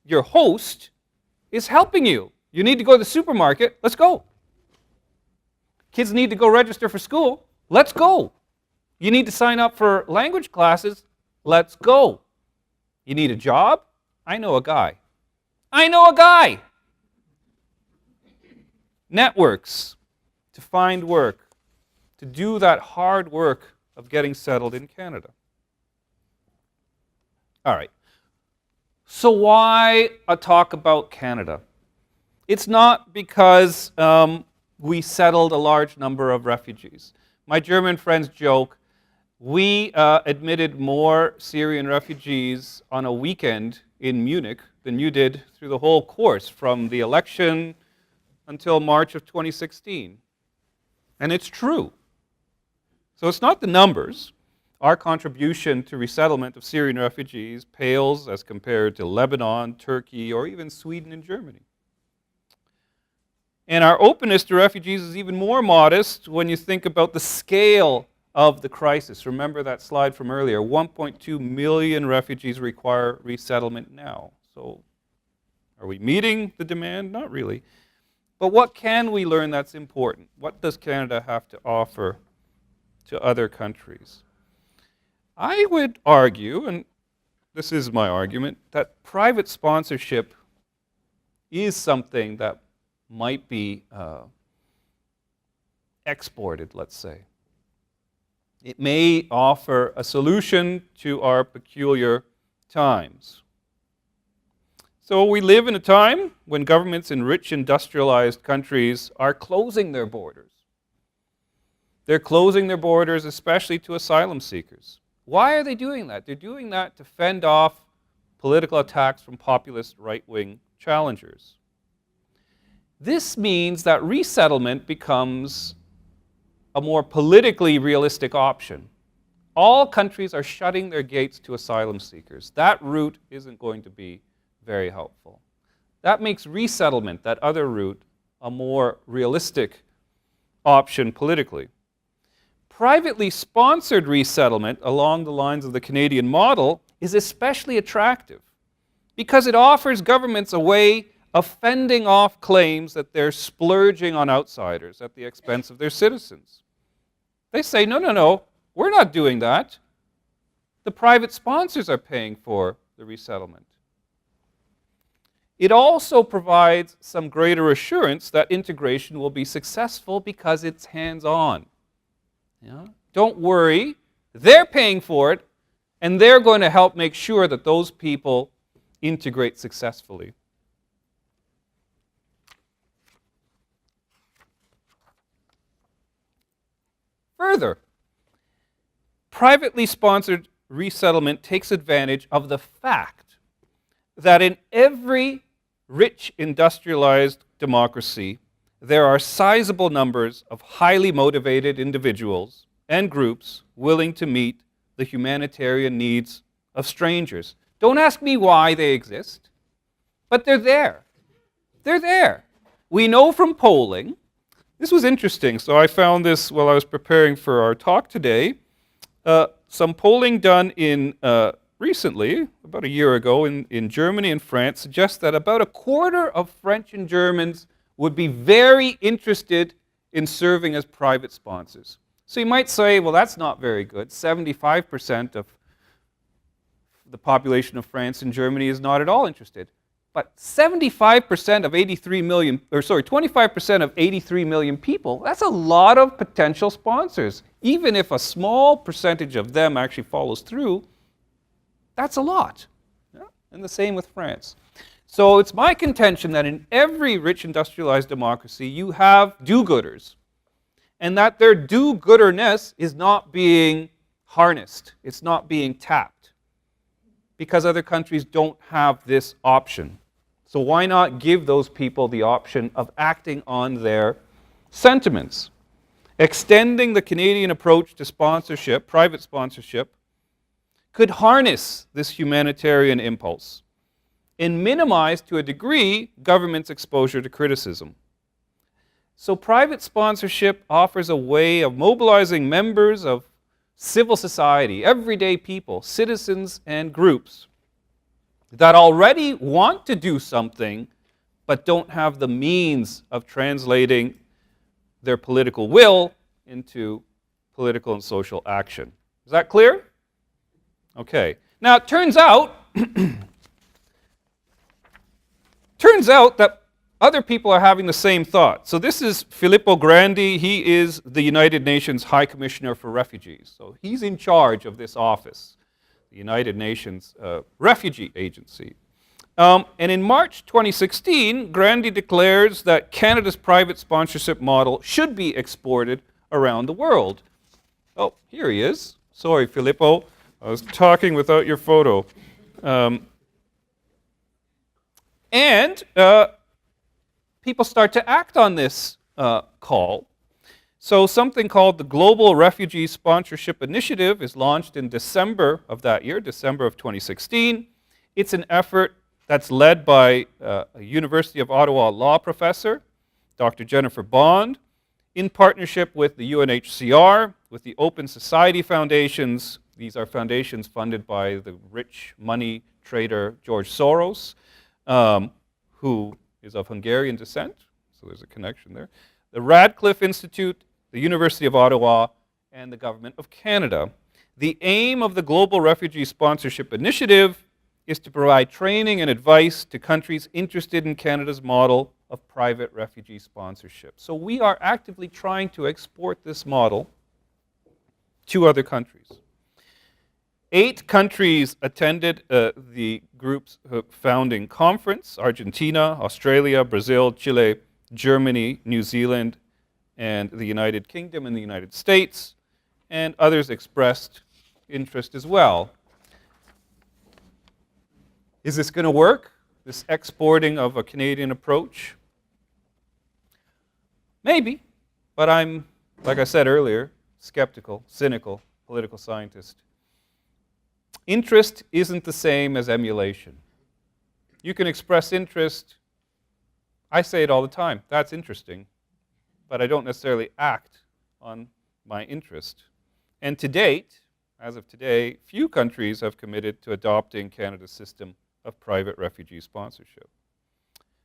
your host is helping you. You need to go to the supermarket, let's go. Kids need to go register for school, let's go. You need to sign up for language classes, let's go. You need a job? I know a guy. Networks to find work, to do that hard work of getting settled in Canada. All right. So why a talk about Canada? It's not because we settled a large number of refugees. My German friends joke, we admitted more Syrian refugees on a weekend in Munich than you did through the whole course from the election until March of 2016. And it's true. So it's not the numbers. Our contribution to resettlement of Syrian refugees pales as compared to Lebanon, Turkey, or even Sweden and Germany. And our openness to refugees is even more modest when you think about the scale of the crisis. Remember that slide from earlier, 1.2 million refugees require resettlement now. So are we meeting the demand? Not really. But what can we learn that's important? What does Canada have to offer to other countries? I would argue, and this is my argument, that private sponsorship is something that might be exported, let's say. It may offer a solution to our peculiar times. So we live in a time when governments in rich industrialized countries are closing their borders. They're closing their borders especially to asylum seekers. Why are they doing that? They're doing that to fend off political attacks from populist right-wing challengers. This means that resettlement becomes a more politically realistic option. All countries are shutting their gates to asylum seekers. That route isn't going to be very helpful. That makes resettlement, that other route, a more realistic option politically. Privately sponsored resettlement along the lines of the Canadian model is especially attractive because it offers governments a way of fending off claims that they're splurging on outsiders at the expense of their citizens. They say, no, we're not doing that. The private sponsors are paying for the resettlement. It also provides some greater assurance that integration will be successful because it's hands-on. Yeah? Don't worry, they're paying for it, and they're going to help make sure that those people integrate successfully. Further, privately sponsored resettlement takes advantage of the fact that in every rich industrialized democracy, there are sizable numbers of highly motivated individuals and groups willing to meet the humanitarian needs of strangers. Don't ask me why they exist, but they're there. They're there. We know from polling, this was interesting, so I found this while I was preparing for our talk today. Some polling done in recently, about a year ago, in Germany and France, suggests that about a quarter of French and Germans would be very interested in serving as private sponsors. So you might say, well, that's not very good. 75% of the population of France and Germany is not at all interested. But 75% of 83 million, or sorry, 25% of 83 million people, that's a lot of potential sponsors. Even if a small percentage of them actually follows through, that's a lot. Yeah? And the same with France. So it's my contention that in every rich industrialized democracy, you have do-gooders, and that their do-gooderness is not being harnessed. It's not being tapped, because other countries don't have this option. So why not give those people the option of acting on their sentiments? Extending the Canadian approach to sponsorship, private sponsorship, could harness this humanitarian impulse and minimize, to a degree, government's exposure to criticism. So private sponsorship offers a way of mobilizing members of civil society, everyday people, citizens and groups that already want to do something but don't have the means of translating their political will into political and social action. Is that clear? Okay. Now it turns out that other people are having the same thought. So this is Filippo Grandi. He is the United Nations High Commissioner for Refugees. So he's in charge of this office, the United Nations Refugee Agency. And in March 2016, Grandi declares that Canada's private sponsorship model should be exported around the world. Oh, here he is. Sorry, Filippo. I was talking without your photo. People start to act on this call. So something called the Global Refugee Sponsorship Initiative is launched in December of that year, December of 2016. It's an effort that's led by a University of Ottawa law professor, Dr. Jennifer Bond, in partnership with the UNHCR, with the Open Society Foundations. These are foundations funded by the rich money trader George Soros, who is of Hungarian descent, so there's a connection there. The Radcliffe Institute, the University of Ottawa, and the Government of Canada. The aim of the Global Refugee Sponsorship Initiative is to provide training and advice to countries interested in Canada's model of private refugee sponsorship. So we are actively trying to export this model to other countries. 8 countries attended the group's founding conference: Argentina, Australia, Brazil, Chile, Germany, New Zealand, and the United Kingdom and the United States, and others expressed interest as well. Is this going to work, this exporting of a Canadian approach? Maybe, but I'm, like I said earlier, skeptical, cynical, political scientist. Interest isn't the same as emulation. You can express interest. I say it all the time, that's interesting, but I don't necessarily act on my interest. And to date, as of today, few countries have committed to adopting Canada's system of private refugee sponsorship.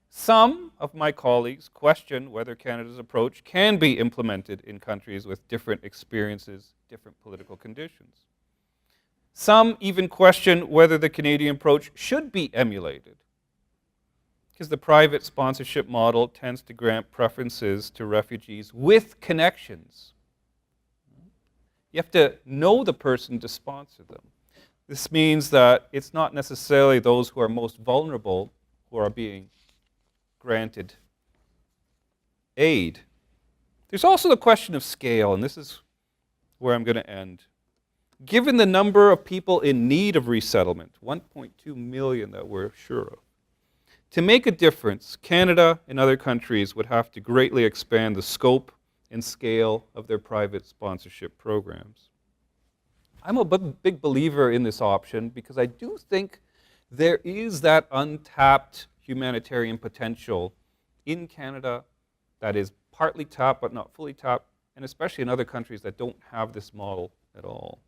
Some of my colleagues question whether Canada's approach can be implemented in countries with different experiences, different political conditions. Some even question whether the Canadian approach should be emulated, because the private sponsorship model tends to grant preferences to refugees with connections. You have to know the person to sponsor them. This means that it's not necessarily those who are most vulnerable who are being granted aid. There's also the question of scale, and this is where I'm going to end. Given the number of people in need of resettlement, 1.2 million that we're sure of, To make a difference, Canada and other countries would have to greatly expand the scope and scale of their private sponsorship programs. I'm a big believer in this option because I do think there is that untapped humanitarian potential in Canada that is partly tapped but not fully tapped, and especially in other countries that don't have this model at all.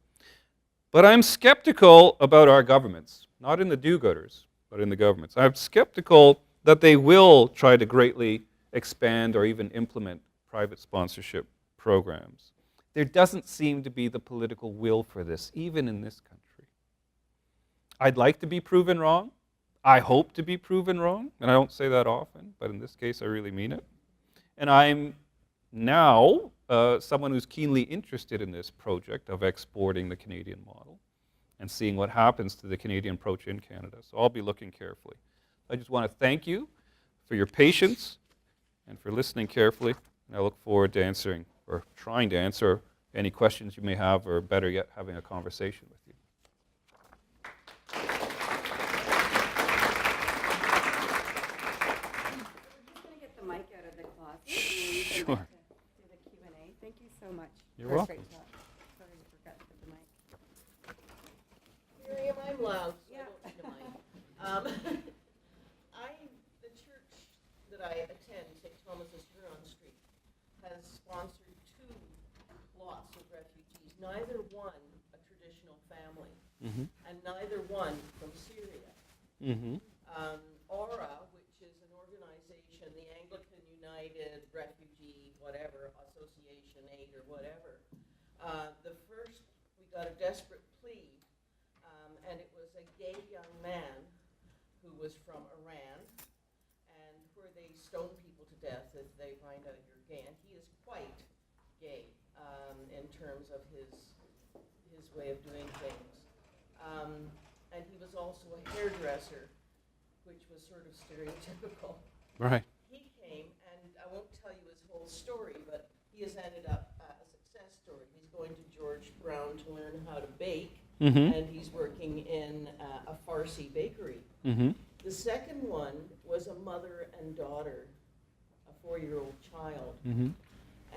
But I'm skeptical about our governments, not in the do-gooders, but in the governments. I'm skeptical that they will try to greatly expand or even implement private sponsorship programs. There doesn't seem to be the political will for this, even in this country. I'd like to be proven wrong. I hope to be proven wrong, and I don't say that often, but in this case I really mean it. And I'm now someone who's keenly interested in this project of exporting the Canadian model and seeing what happens to the Canadian approach in Canada. So I'll be looking carefully. I just want to thank you for your patience and for listening carefully. And I look forward to answering or trying to answer any questions you may have, or better yet, having a conversation with you. We're just going to get the mic out of the closet. Sure. Do the Q&A. Thank you so much. You're for a welcome. great talk. Sorry, I forgot to put the mic. Miriam, I'm loud, so Yeah. I don't need a mic. The church that I attend, St. Thomas's Huron Street, has sponsored 2 lots of refugees, neither one a traditional family, and neither one from Syria. Aura, which is an organization, the Anglican United Refugee whatever, Association 8 or whatever, the first, we got a desperate plea, and it was a gay young man who was from Iran, and where they stone people to death if they find out you're gay, and he is quite gay in terms of his way of doing things. And he was also a hairdresser, which was sort of stereotypical. Right. He came, and I won't tell you his whole story, but he has ended up a success story. He's going to George Brown to learn how to bake, and he's working in a Farsi bakery. The second one was a mother and daughter, a 4-year-old child.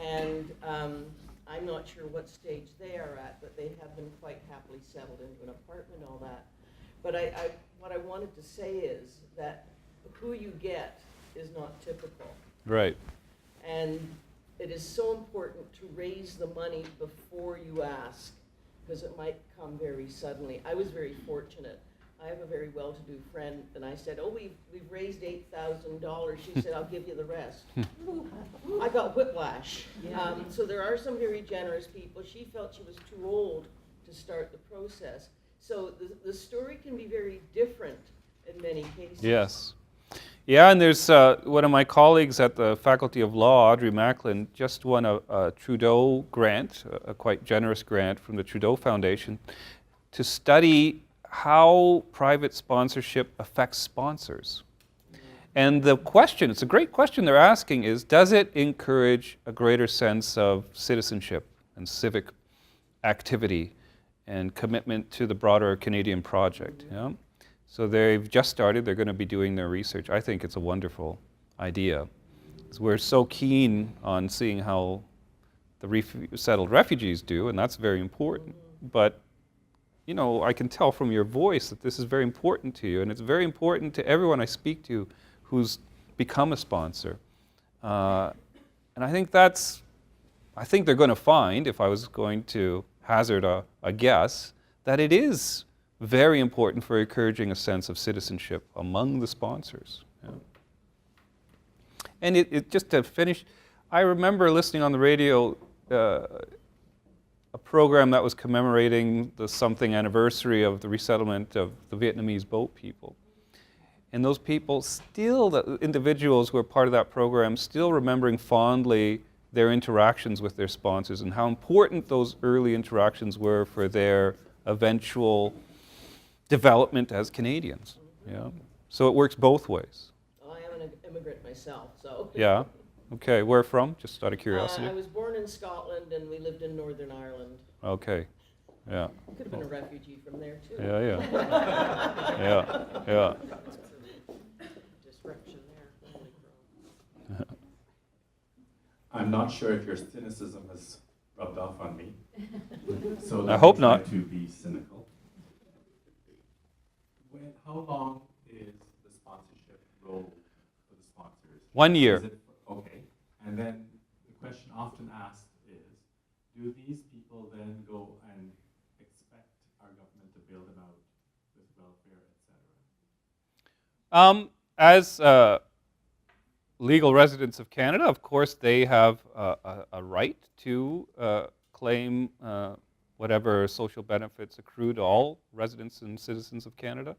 And I'm not sure what stage they are at, but they have been quite happily settled into an apartment and all that. But what I wanted to say is that who you get is not typical. Right. And it is so important to raise the money before you ask, because it might come very suddenly. I was very fortunate. I have a very well-to-do friend, and I said, "Oh, we've raised $8,000." She said, "I'll give you the rest." I got whiplash. So there are some very generous people. She felt she was too old to start the process. So the story can be very different in many cases. Yes. Yeah, and there's one of my colleagues at the Faculty of Law, Audrey Macklin, just won a Trudeau grant, a quite generous grant from the Trudeau Foundation, to study how private sponsorship affects sponsors. And the question, it's a great question they're asking, is does it encourage a greater sense of citizenship and civic activity and commitment to the broader Canadian project? Yeah? So they've just started, they're going to be doing their research. I think it's a wonderful idea. 'Cause we're so keen on seeing how the settled refugees do, and that's very important. But you know, I can tell from your voice that this is very important to you, and it's very important to everyone I speak to who's become a sponsor. And I think they're going to find, if I was going to hazard a guess, that it is very important for encouraging a sense of citizenship among the sponsors. Yeah. And it just to finish, I remember listening on the radio a program that was commemorating the something anniversary of the resettlement of the Vietnamese boat people. And those people still, the individuals who were part of that program, still remembering fondly their interactions with their sponsors and how important those early interactions were for their eventual development as Canadians. Yeah. So it works both ways. I am an immigrant myself, so. Yeah. Okay. Where from? Just out of curiosity. I was born in Scotland, and we lived in Northern Ireland. Okay. Yeah. Could have been a refugee from there, too. Yeah. Yeah. Yeah. Yeah. Just I'm not sure if your cynicism has rubbed off on me. So I hope let me try not. to be cynical. How long is the sponsorship role for the sponsors? 1 year. Okay. And then the question often asked is, do these people then go and expect our government to bail them out with welfare, etc.? As legal residents of Canada, of course, they have a right to claim whatever social benefits accrue to all residents and citizens of Canada.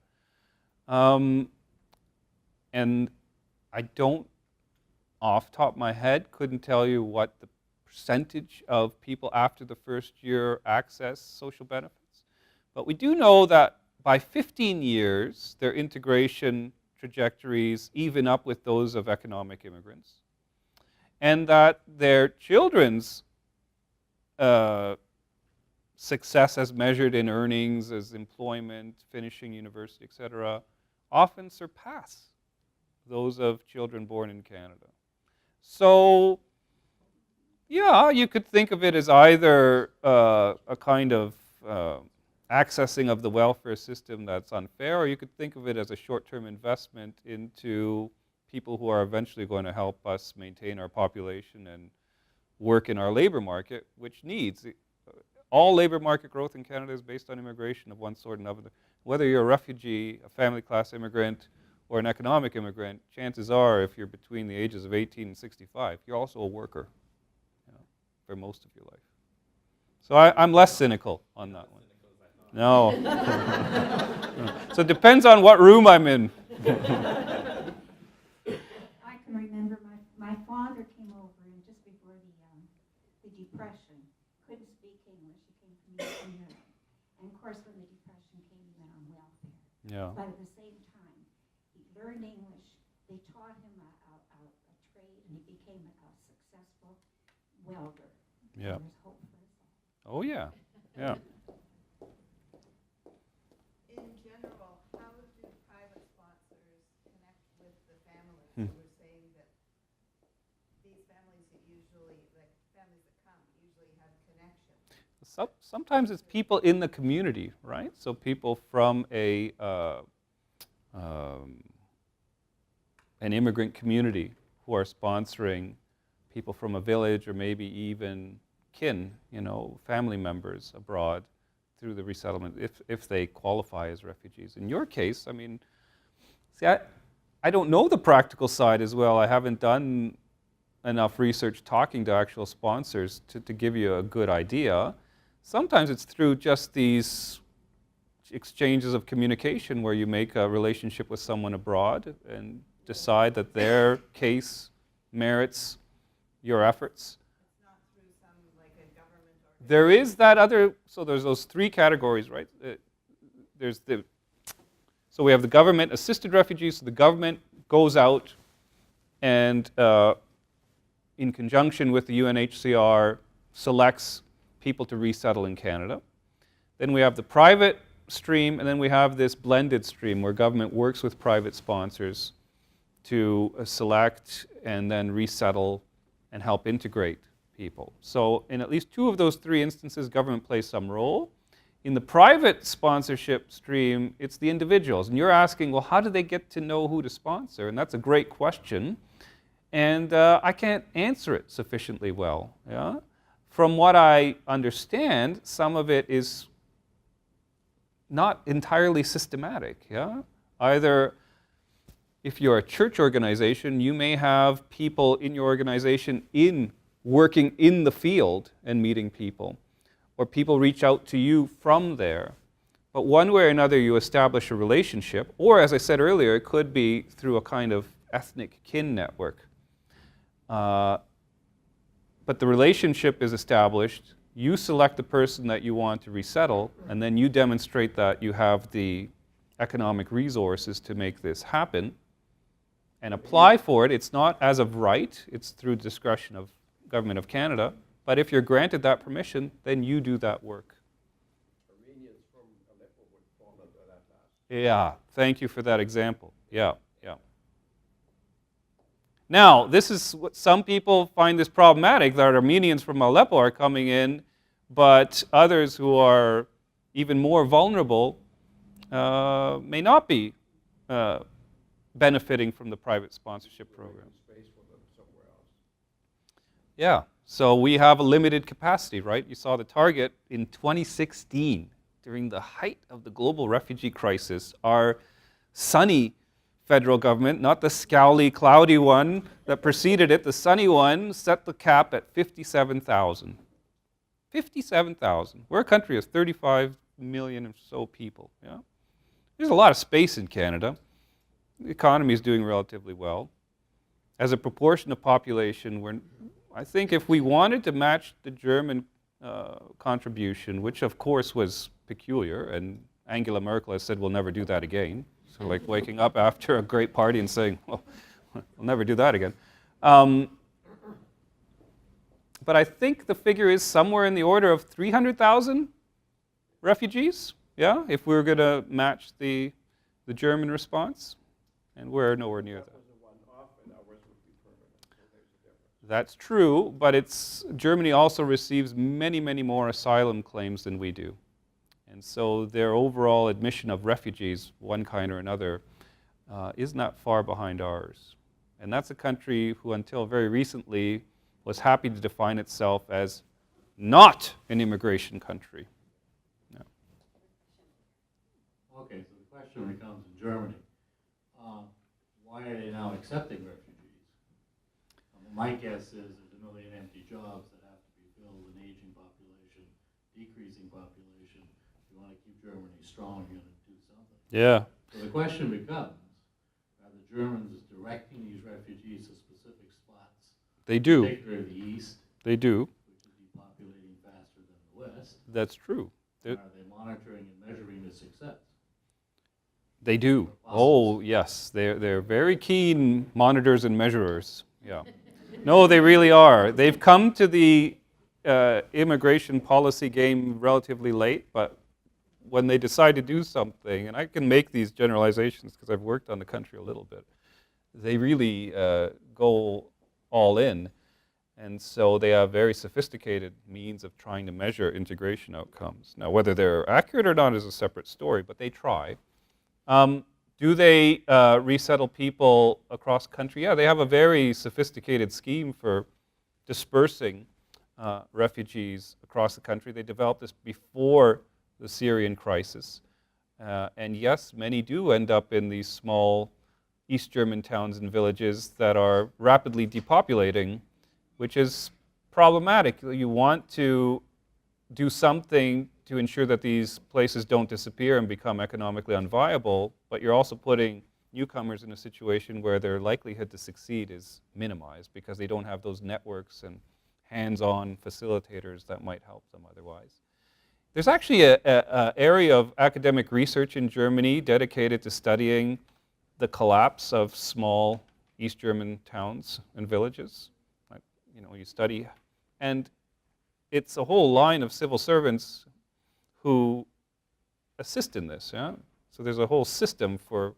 And I don't, off the top of my head, couldn't tell you what the percentage of people after the first year access social benefits. But we do know that by 15 years, their integration trajectories even up with those of economic immigrants, and that their children's success as measured in earnings, as employment, finishing university, etc., often surpass those of children born in Canada. So, yeah, you could think of it as either a kind of accessing of the welfare system that's unfair, or you could think of it as a short-term investment into people who are eventually going to help us maintain our population and work in our labor market, which needs. All labor market growth in Canada is based on immigration of one sort or another. Whether you're a refugee, a family class immigrant, or an economic immigrant, chances are, if you're between the ages of 18 and 65, you're also a worker, for most of your life. So I'm less cynical on that one. No. So it depends on what room I'm in. I can remember my father came over and just before the Depression, couldn't speak English. He came from Eastern Europe. And of course, when the Depression came, he went on welfare. Yeah. But at the same time, he learned English. They taught him a trade, and he became a successful welder. Yeah. There's hope for us all. Oh yeah. Yeah. In general, how do private sponsors connect with the families? You were saying that these families that usually, like families that come, usually have connections. Sometimes it's people in the community, right? So people from an immigrant community who are sponsoring people from a village or maybe even kin, family members abroad through the resettlement if they qualify as refugees. In your case, I don't know the practical side as well. I haven't done enough research talking to actual sponsors to give you a good idea. Sometimes it's through just these exchanges of communication where you make a relationship with someone abroad and decide that their case merits your efforts. It's not through some, like a government organization. There is that other, so there's those three categories, right? So we have the government-assisted refugees, so the government goes out and in conjunction with the UNHCR selects people to resettle in Canada. Then we have the private stream, and then we have this blended stream where government works with private sponsors to select and then resettle and help integrate people. So in at least two of those three instances, government plays some role. In the private sponsorship stream, it's the individuals. And you're asking, well, how do they get to know who to sponsor? And that's a great question. And I can't answer it sufficiently well. Yeah? From what I understand, some of it is not entirely systematic. Yeah? Either if you're a church organization, you may have people in your organization working in the field and meeting people, or people reach out to you from there. But one way or another, you establish a relationship, or as I said earlier, it could be through a kind of ethnic kin network. But the relationship is established. You select the person that you want to resettle, and then you demonstrate that you have the economic resources to make this happen and apply for it. It's not as of right, it's through discretion of Government of Canada, but if you're granted that permission, then you do that work. Armenians from Aleppo would fall under that last. Yeah, thank you for that example. Yeah, yeah. Now, this is what some people find this problematic, that Armenians from Aleppo are coming in, but others who are even more vulnerable may not be benefiting from the private sponsorship program. Space for them somewhere else. Yeah, so we have a limited capacity, right? You saw the target in 2016, during the height of the global refugee crisis. Our sunny federal government, not the scowly, cloudy one that preceded it, the sunny one set the cap at 57,000. 57,000. We're a country of 35 million or so people. Yeah? There's a lot of space in Canada. The economy is doing relatively well. As a proportion of population, I think if we wanted to match the German contribution, which of course was peculiar, and Angela Merkel has said we'll never do that again. So like waking up after a great party and saying, well, we'll never do that again. But I think the figure is somewhere in the order of 300,000 refugees, yeah, if we were going to match the German response. And we're nowhere near that. That was a one-off, and ours would be permanent. So there's a difference. That's true, but Germany also receives many, many more asylum claims than we do. And so their overall admission of refugees, one kind or another, is not far behind ours. And that's a country who, until very recently, was happy to define itself as not an immigration country. No. Okay, so the question becomes in Germany, why are they now accepting refugees? My guess is there's a million empty jobs that have to be filled, an aging population, decreasing population. If you want to keep Germany strong, you're going to do something. Yeah. So the question becomes, are the Germans directing these refugees to specific spots? They do. Particularly the East. They do. Which is depopulating faster than the West. That's true. Are they monitoring and measuring the success? They do. Oh, yes. They're very keen monitors and measurers. Yeah. No, they really are. They've come to the immigration policy game relatively late, but when they decide to do something, and I can make these generalizations because I've worked on the country a little bit, they really go all in. And so they have very sophisticated means of trying to measure integration outcomes. Now, whether they're accurate or not is a separate story, but they try. Do they resettle people across country? Yeah, they have a very sophisticated scheme for dispersing refugees across the country. They developed this before the Syrian crisis. And yes, many do end up in these small East German towns and villages that are rapidly depopulating, which is problematic. You want to do something to ensure that these places don't disappear and become economically unviable, but you're also putting newcomers in a situation where their likelihood to succeed is minimized because they don't have those networks and hands-on facilitators that might help them otherwise. There's actually an area of academic research in Germany dedicated to studying the collapse of small East German towns and villages. Like, you study, and it's a whole line of civil servants who assist in this. Yeah? So there's a whole system for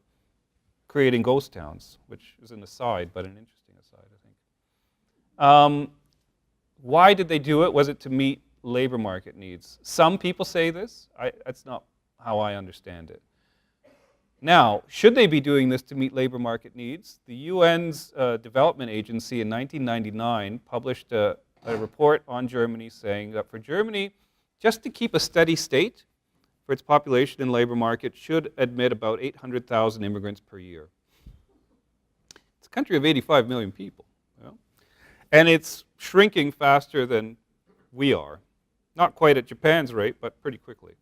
creating ghost towns, which is an aside, but an interesting aside, I think. Why did they do it? Was it to meet labor market needs? Some people say this. That's not how I understand it. Now, should they be doing this to meet labor market needs? The UN's development agency in 1999 published a report on Germany saying that for Germany, just to keep a steady state for its population and labor market, should admit about 800,000 immigrants per year. It's a country of 85 million people. And it's shrinking faster than we are. Not quite at Japan's rate, but pretty quickly.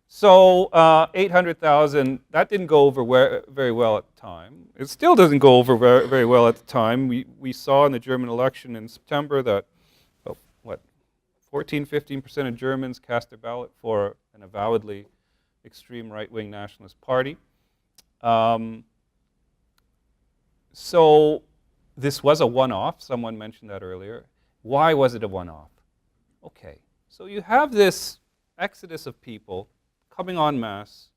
So 800,000, that didn't go over very well at the time. It still doesn't go over very well at the time. We saw in the German election in September that 14-15% of Germans cast their ballot for an avowedly extreme right-wing nationalist party. So this was a one-off. Someone mentioned that earlier. Why was it a one-off? Okay, so you have this exodus of people coming en masse.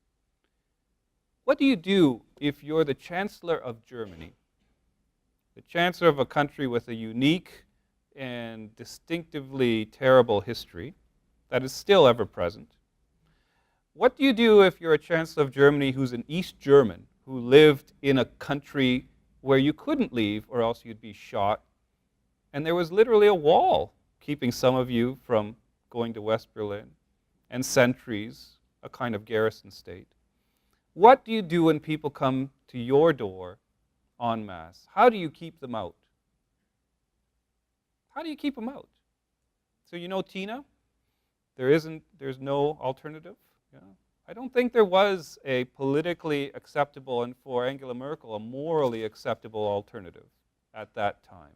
What do you do if you're the Chancellor of Germany, the chancellor of a country with a unique and distinctively terrible history that is still ever present. What do you do if you're a chancellor of Germany who's an East German who lived in a country where you couldn't leave or else you'd be shot, and there was literally a wall keeping some of you from going to West Berlin, and sentries, a kind of garrison state? What do you do when people come to your door en masse? How do you keep them out? How do you keep them out? So you know Tina? There's no alternative. Yeah. I don't think there was a politically acceptable, and for Angela Merkel, a morally acceptable alternative at that time.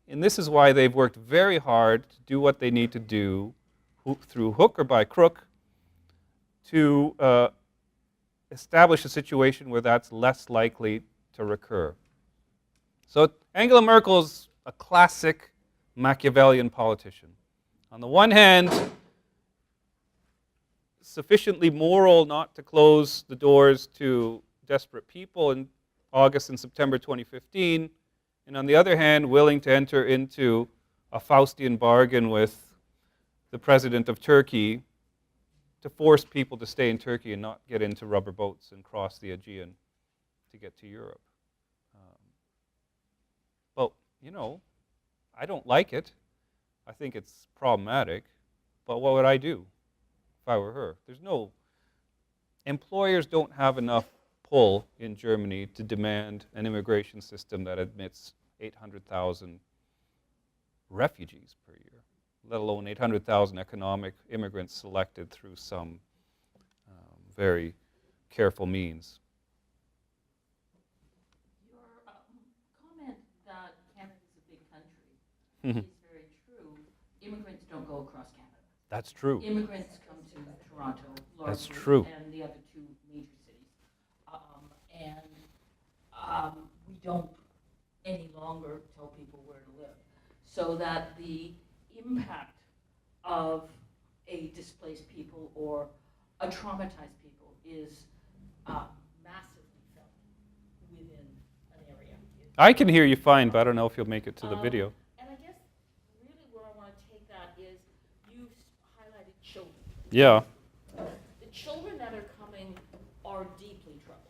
And this is why they've worked very hard to do what they need to do, through hook or by crook, to establish a situation where that's less likely to recur. So Angela Merkel's a classic Machiavellian politician. On the one hand, sufficiently moral not to close the doors to desperate people in August and September 2015, and on the other hand, willing to enter into a Faustian bargain with the president of Turkey to force people to stay in Turkey and not get into rubber boats and cross the Aegean to get to Europe. But, you know, I don't like it. I think it's problematic. But what would I do if I were her? Employers don't have enough pull in Germany to demand an immigration system that admits 800,000 refugees per year, let alone 800,000 economic immigrants selected through some very careful means. Your comment that Canada's a big country is very true. Immigrants don't go across Canada. That's true. Immigrants come to Toronto largely, That's true. and the other two major cities. We don't any longer tell people where to live. So that the impact of a displaced people or a traumatized people is massively felt within an area. I can hear you fine, but I don't know if you'll make it to the video. And I guess really where I want to take that is you've highlighted children. Yeah. The children that are coming are deeply troubled.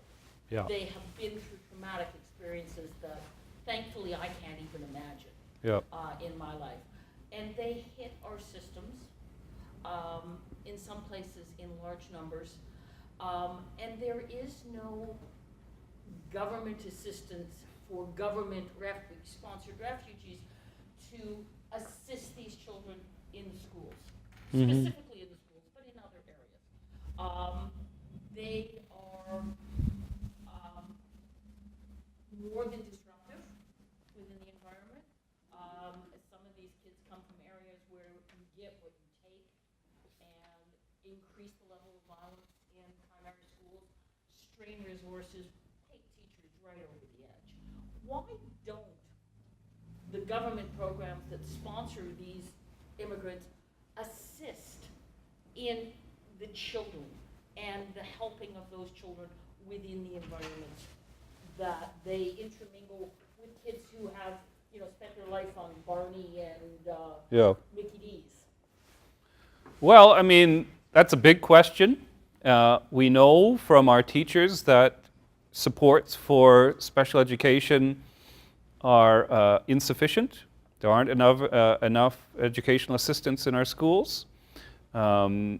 Yeah. They have been through traumatic experiences that thankfully I can't even imagine in my life. And they hit our systems, in some places in large numbers. And there is no government assistance for government-sponsored refugees to assist these children in the schools, specifically in the schools, but in other areas. They are more than disruptive within the environment. Some of these kids come from areas where you get what you take and increase the level of violence in primary schools, strain resources, take teachers right over the edge. Why don't the government programs that sponsor these immigrants assist in the children and the helping of those children within the environments that they intermingle with kids who have, spent their life on Barney and Mickey D's? Well, I mean, that's a big question. We know from our teachers that supports for special education are insufficient. There aren't enough educational assistants in our schools. And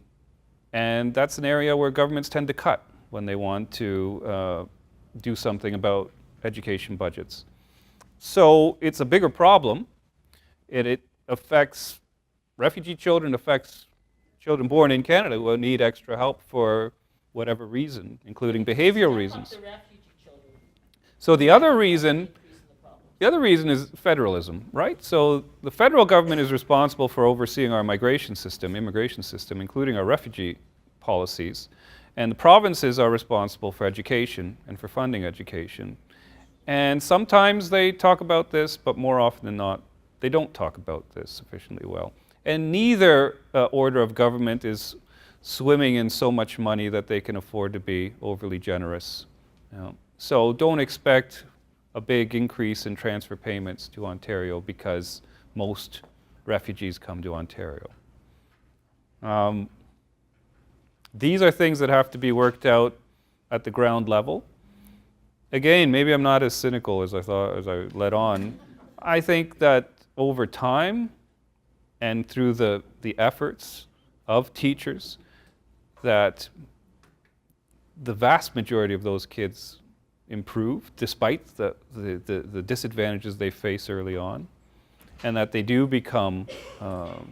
that's an area where governments tend to cut when they want to do something about education budgets. So it's a bigger problem. It affects refugee children, affects children born in Canada who will need extra help for whatever reason, including behavioral reasons. The refugee children. So the other reason is federalism, right? So the federal government is responsible for overseeing our immigration system, including our refugee policies. And the provinces are responsible for education and for funding education. And sometimes they talk about this, but more often than not, they don't talk about this sufficiently well. And neither order of government is swimming in so much money that they can afford to be overly generous. So don't expect a big increase in transfer payments to Ontario because most refugees come to Ontario. These are things that have to be worked out at the ground level. Again, maybe I'm not as cynical as I thought as I led on. I think that over time and through the efforts of teachers, that the vast majority of those kids improve despite the disadvantages they face early on, and that they do become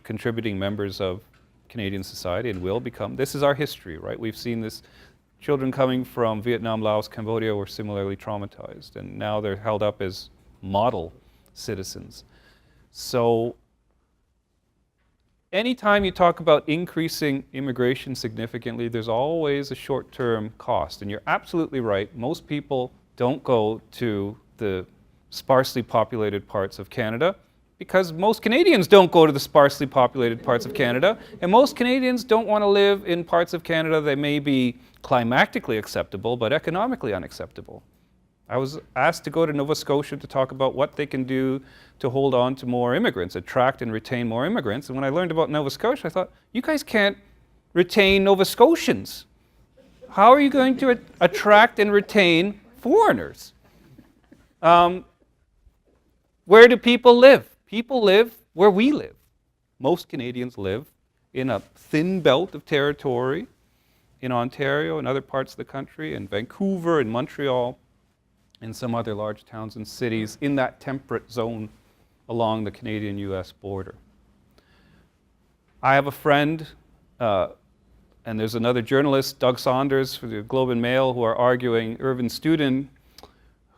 contributing members of Canadian society and will become. This is our history, right? We've seen this. Children coming from Vietnam, Laos, Cambodia were similarly traumatized, and now they're held up as model citizens. So anytime you talk about increasing immigration significantly, there's always a short-term cost. And you're absolutely right. Most people don't go to the sparsely populated parts of Canada because most Canadians don't go to the sparsely populated parts of Canada. And most Canadians don't want to live in parts of Canada that may be climatically acceptable but economically unacceptable. I was asked to go to Nova Scotia to talk about what they can do to hold on to more immigrants, attract and retain more immigrants. And when I learned about Nova Scotia, I thought, you guys can't retain Nova Scotians. How are you going to attract and retain foreigners? Where do people live? People live where we live. Most Canadians live in a thin belt of territory in Ontario and other parts of the country, in Vancouver and Montreal, and some other large towns and cities in that temperate zone along the Canadian-US border. I have a friend, and there's another journalist, Doug Saunders for the Globe and Mail, who are arguing, Irvin Studin,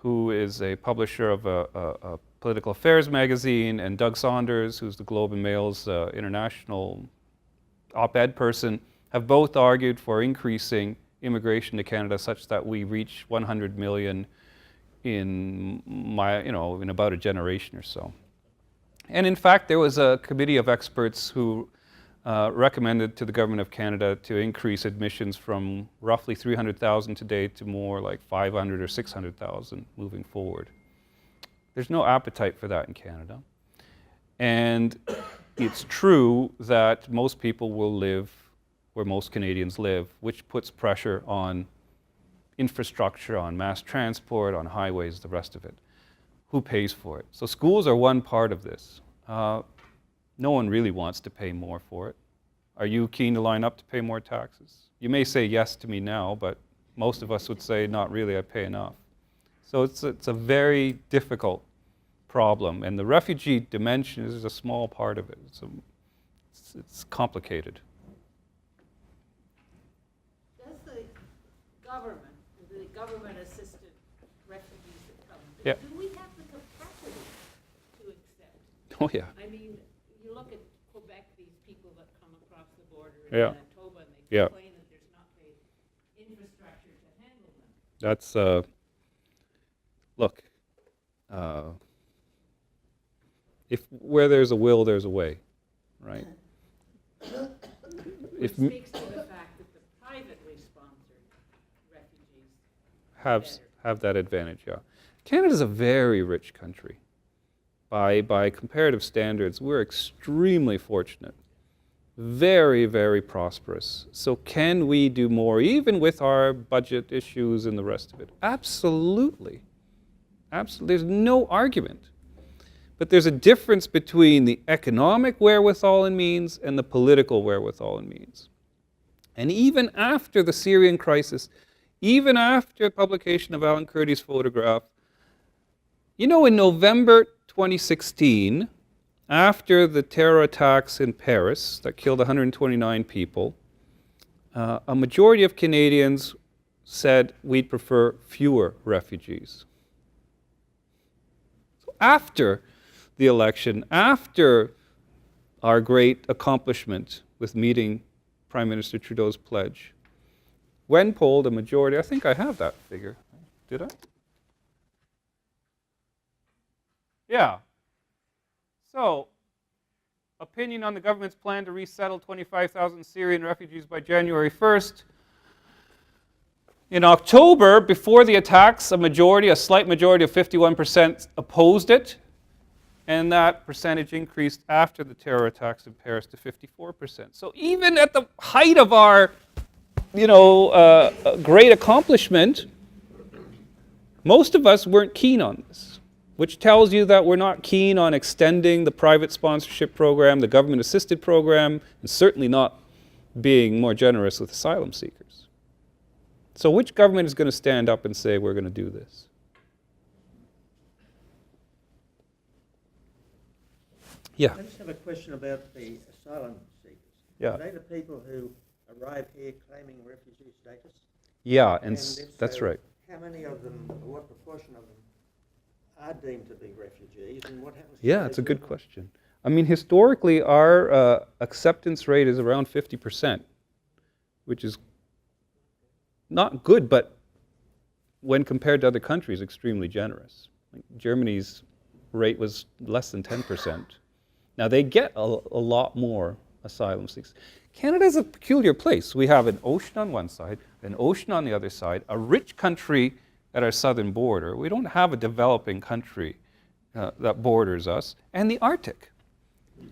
who is a publisher of a political affairs magazine, and Doug Saunders, who's the Globe and Mail's international op-ed person, have both argued for increasing immigration to Canada such that we reach 100 million in about a generation or so. And in fact, there was a committee of experts who recommended to the Government of Canada to increase admissions from roughly 300,000 today to more like 500 or 600,000 moving forward. There's no appetite for that in Canada. And it's true that most people will live where most Canadians live, which puts pressure on infrastructure, on mass transport, on highways, the rest of it. Who pays for it? So schools are one part of this. No one really wants to pay more for it. Are you keen to line up to pay more taxes? You may say yes to me now, but most of us would say not really, I pay enough. So it's a very difficult problem, and the refugee dimension is a small part of it. It's complicated. Does the government-assisted refugees that come, Yeah. do we have the capacity to accept? Oh yeah. I mean, you look at Quebec, these people that come across the border in Yeah. Manitoba, and they Yeah. complain that there's not the infrastructure to handle them. That's, look, if where there's a will, there's a way, right? Which speaks to the fact that the privately sponsored refugees have that advantage, yeah. Canada's a very rich country. By comparative standards, we're extremely fortunate. Very, very prosperous. So can we do more, even with our budget issues and the rest of it? Absolutely. Absolutely. There's no argument. But there's a difference between the economic wherewithal and means and the political wherewithal and means. And even after the Syrian crisis, even after publication of Alan Kurdi's photograph, in November 2016, after the terror attacks in Paris that killed 129 people, a majority of Canadians said we'd prefer fewer refugees. So after the election, after our great accomplishment with meeting Prime Minister Trudeau's pledge, when polled, a majority, I think I have that figure. Did I? Yeah. So, opinion on the government's plan to resettle 25,000 Syrian refugees by January 1st. In October, before the attacks, a slight majority of 51% opposed it, and that percentage increased after the terror attacks in Paris to 54%. So even at the height of our, great accomplishment, most of us weren't keen on this, which tells you that we're not keen on extending the private sponsorship program, the government-assisted program, and certainly not being more generous with asylum seekers. So which government is going to stand up and say, we're going to do this? Yeah. I just have a question about the asylum seekers. Yeah. Are they the people who arrive here claiming refugee status? Yeah, and if that's so, right. How many of them, or what proportion of them, are deemed to be refugees, and what happens to Yeah, those it's a who good are not? question. I mean, historically, our acceptance rate is around 50%, which is not good, but when compared to other countries, extremely generous. Like Germany's rate was less than 10%. Now, they get a lot more asylum seekers. Canada is a peculiar place. We have an ocean on one side, an ocean on the other side, a rich country at our southern border. We don't have a developing country that borders us, and the Arctic.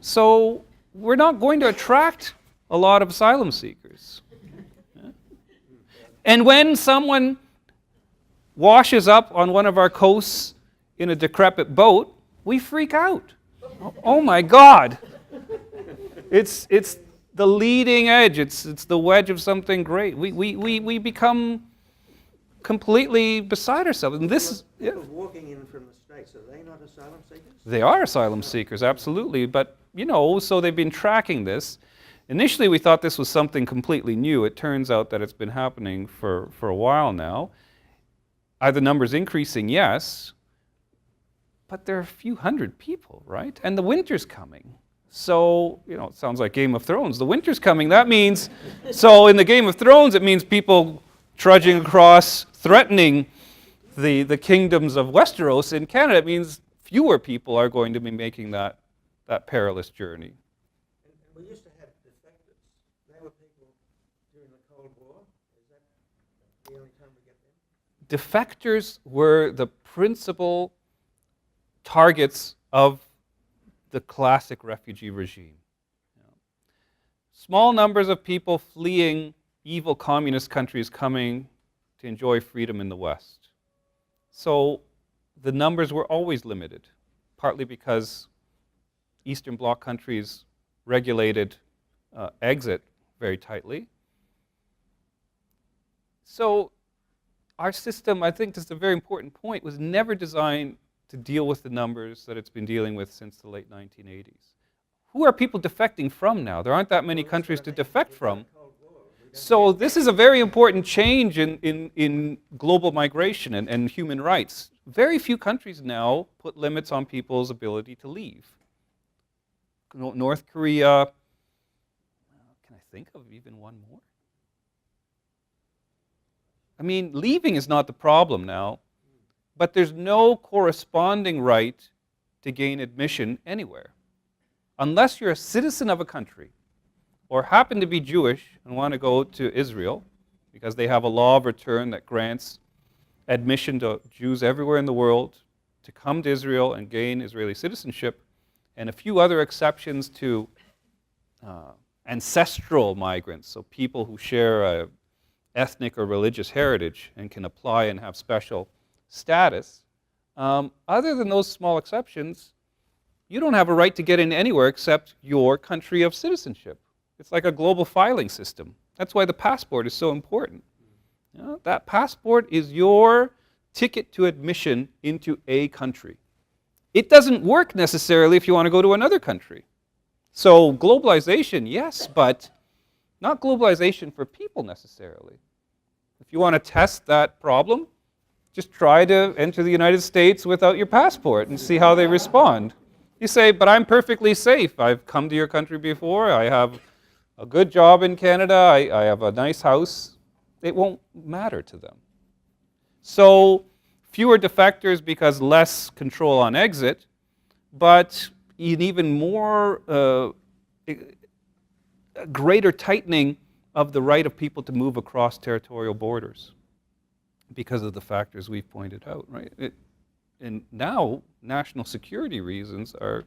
So we're not going to attract a lot of asylum seekers. Yeah. And when someone washes up on one of our coasts in a decrepit boat, we freak out. Oh my God! It's the leading edge. It's the wedge of something great. We become completely beside ourselves. And this is People walking in from the States, are they not asylum seekers? They are asylum seekers, absolutely. But, so they've been tracking this. Initially, we thought this was something completely new. It turns out that it's been happening for a while now. Are the numbers increasing? Yes. But there are a few hundred people, right? And the winter's coming. So, it sounds like Game of Thrones. The winter's coming. That means, so in the Game of Thrones, it means people trudging across, threatening the kingdoms of Westeros. In Canada, it means fewer people are going to be making that perilous journey. And we used to have defectors. They were people during the Cold War. Is that the only time we get them? Defectors were the principal targets of the classic refugee regime. Small numbers of people fleeing evil communist countries coming to enjoy freedom in the West. So the numbers were always limited, partly because Eastern Bloc countries regulated exit very tightly. So our system, I think this is a very important point, was never designed to deal with the numbers that it's been dealing with since the late 1980s. Who are people defecting from now? There aren't that many countries to defect from. So this is a very important change in global migration and human rights. Very few countries now put limits on people's ability to leave. North Korea, can I think of even one more? I mean, leaving is not the problem now, but there's no corresponding right to gain admission anywhere. Unless you're a citizen of a country or happen to be Jewish and want to go to Israel, because they have a law of return that grants admission to Jews everywhere in the world to come to Israel and gain Israeli citizenship, and a few other exceptions to ancestral migrants, so people who share a ethnic or religious heritage and can apply and have special status. Other than those small exceptions, you don't have a right to get in anywhere except your country of citizenship. It's like a global filing system. That's why the passport is so important. That passport is your ticket to admission into a country. It doesn't work necessarily if you want to go to another country. So globalization, yes, but not globalization for people necessarily. If you want to test that problem, just try to enter the United States without your passport and see how they respond. You say, but I'm perfectly safe. I've come to your country before. I have a good job in Canada. I have a nice house. It won't matter to them. So fewer defectors because less control on exit, but an even more greater tightening of the right of people to move across territorial borders. because of the factors we've pointed out, right? And now national security reasons are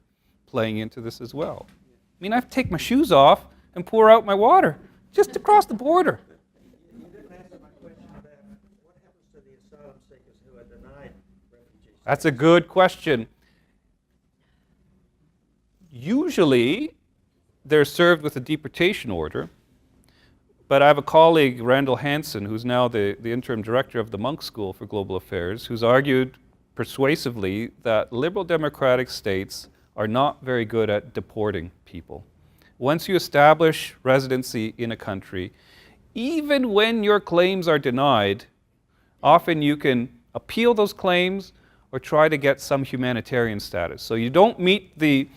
playing into this as well. I mean, I have to take my shoes off and pour out my water just across the border. You didn't answer my question about what happens to the asylum seekers who are denied refugee status? That's a good question. Usually, they're served with a deportation order, but I have a colleague, Randall Hansen, who's now the interim director of the Monk School for Global Affairs, who's argued persuasively that liberal democratic states are not very good at deporting people. Once you establish residency in a country, even when your claims are denied, often you can appeal those claims or try to get some humanitarian status. So you don't meet the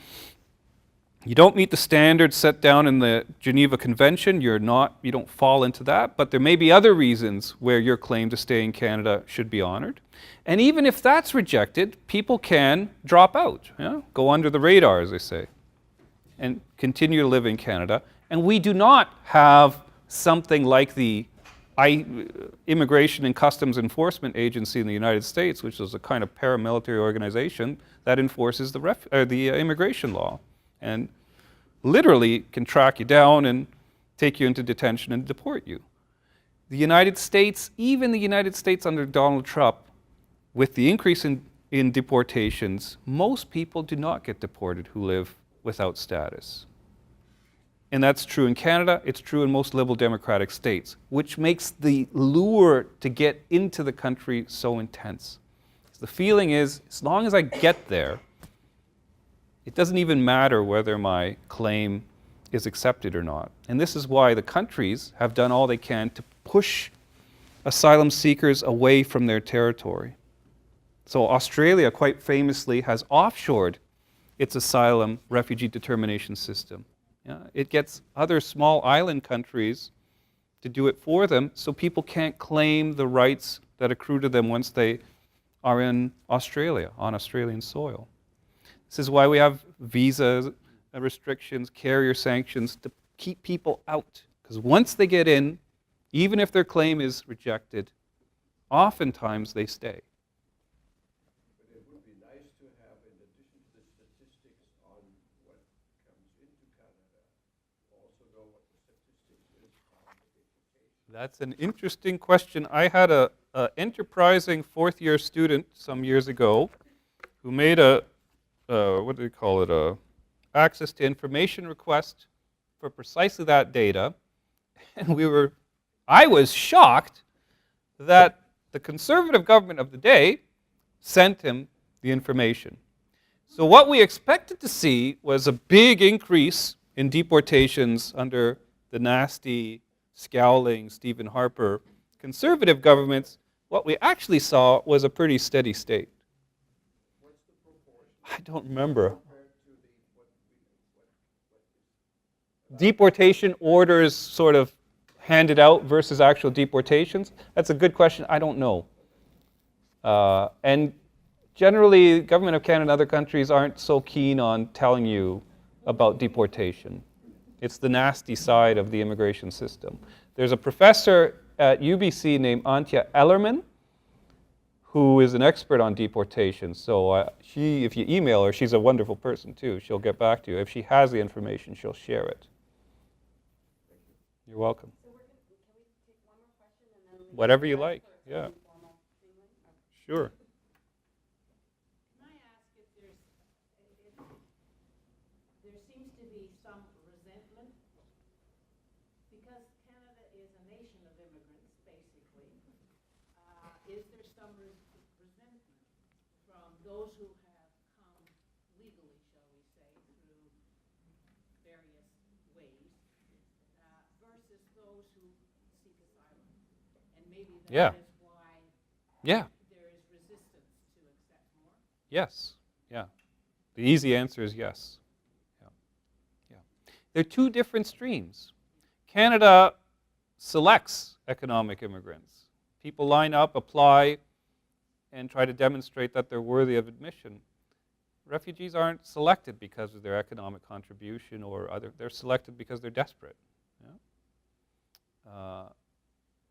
standards set down in the Geneva Convention. You don't fall into that, but there may be other reasons where your claim to stay in Canada should be honored. And even if that's rejected, people can drop out, go under the radar, as they say, and continue to live in Canada. And we do not have something like the Immigration and Customs Enforcement Agency in the United States, which is a kind of paramilitary organization that enforces the immigration law, and literally can track you down and take you into detention and deport you. The United States, even the United States under Donald Trump, with the increase in deportations, most people do not get deported who live without status. And that's true in Canada, it's true in most liberal democratic states, which makes the lure to get into the country so intense. The feeling is, as long as I get there, it doesn't even matter whether my claim is accepted or not. And this is why the countries have done all they can to push asylum seekers away from their territory. So Australia, quite famously, has offshored its asylum refugee determination system. It gets other small island countries to do it for them, so people can't claim the rights that accrue to them once they are in Australia, on Australian soil. This is why we have visa restrictions, carrier sanctions, to keep people out. Because once they get in, even if their claim is rejected, oftentimes they stay. But it would be nice to have, in addition to the statistics on what comes into Canada, also know what the statistics is on the deportation. That's an interesting question. I had an enterprising fourth-year student some years ago who made a access to information request for precisely that data. And I was shocked that the conservative government of the day sent him the information. So what we expected to see was a big increase in deportations under the nasty, scowling Stephen Harper conservative governments. What we actually saw was a pretty steady state. I don't remember. Deportation orders sort of handed out versus actual deportations? That's a good question. I don't know. And generally, the government of Canada and other countries aren't so keen on telling you about deportation. It's the nasty side of the immigration system. There's a professor at UBC named Antje Ellerman, who is an expert on deportation. So if you email her, she's a wonderful person too. She'll get back to you. If she has the information, she'll share it. You're welcome. So can we take one more question and then Whatever you like, yeah. Sure. Can I ask if there seems to be some resentment, because Canada is a nation of immigrants, basically, is there some resentment from those who have come legally, shall we say, through various ways, versus those who seek asylum? And maybe that is why Yeah. there is resistance to accept more? Yes. Yeah. The easy answer is yes. Yeah. Yeah. They're two different streams. Canada selects economic immigrants. People line up, apply, and try to demonstrate that they're worthy of admission. Refugees aren't selected because of their economic contribution or other. They're selected because they're desperate. Yeah?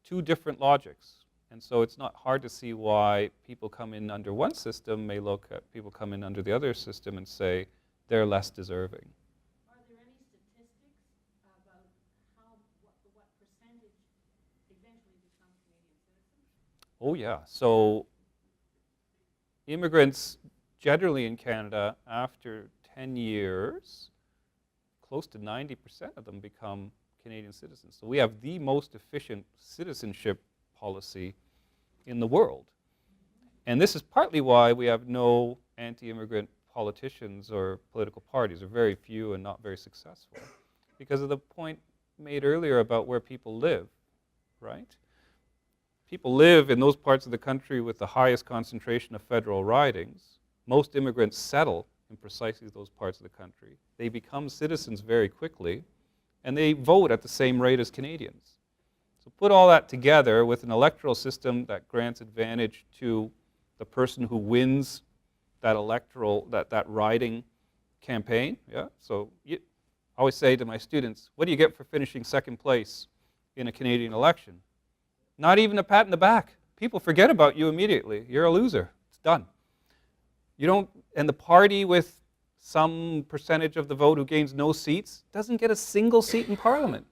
Two different logics. And so it's not hard to see why people come in under one system may look at people come in under the other system and say they're less deserving. Are there any statistics about what percentage eventually become Canadian citizens? Oh yeah, so immigrants generally in Canada, after 10 years, close to 90% of them become Canadian citizens. So we have the most efficient citizenship policy in the world. And this is partly why we have no anti-immigrant politicians or political parties, or very few and not very successful, because of the point made earlier about where people live, right? People live in those parts of the country with the highest concentration of federal ridings. Most immigrants settle in precisely those parts of the country. They become citizens very quickly, and they vote at the same rate as Canadians. So put all that together with an electoral system that grants advantage to the person who wins that that riding campaign. Yeah. So I always say to my students, what do you get for finishing second place in a Canadian election? Not even a pat in the back. People forget about you immediately. You're a loser. It's done. You don't, and the party with some percentage of the vote who gains no seats doesn't get a single seat in Parliament.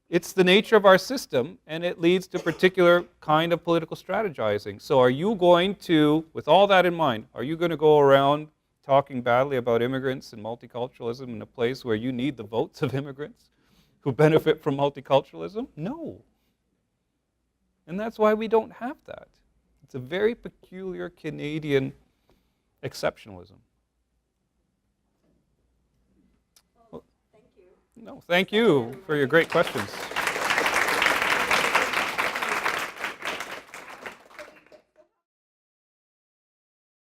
It's the nature of our system, and it leads to a particular kind of political strategizing. So are you going to, with all that in mind, are you going to go around talking badly about immigrants and multiculturalism in a place where you need the votes of immigrants who benefit from multiculturalism? No. And that's why we don't have that. It's a very peculiar Canadian exceptionalism. Well, thank you. No, thank you for your great questions.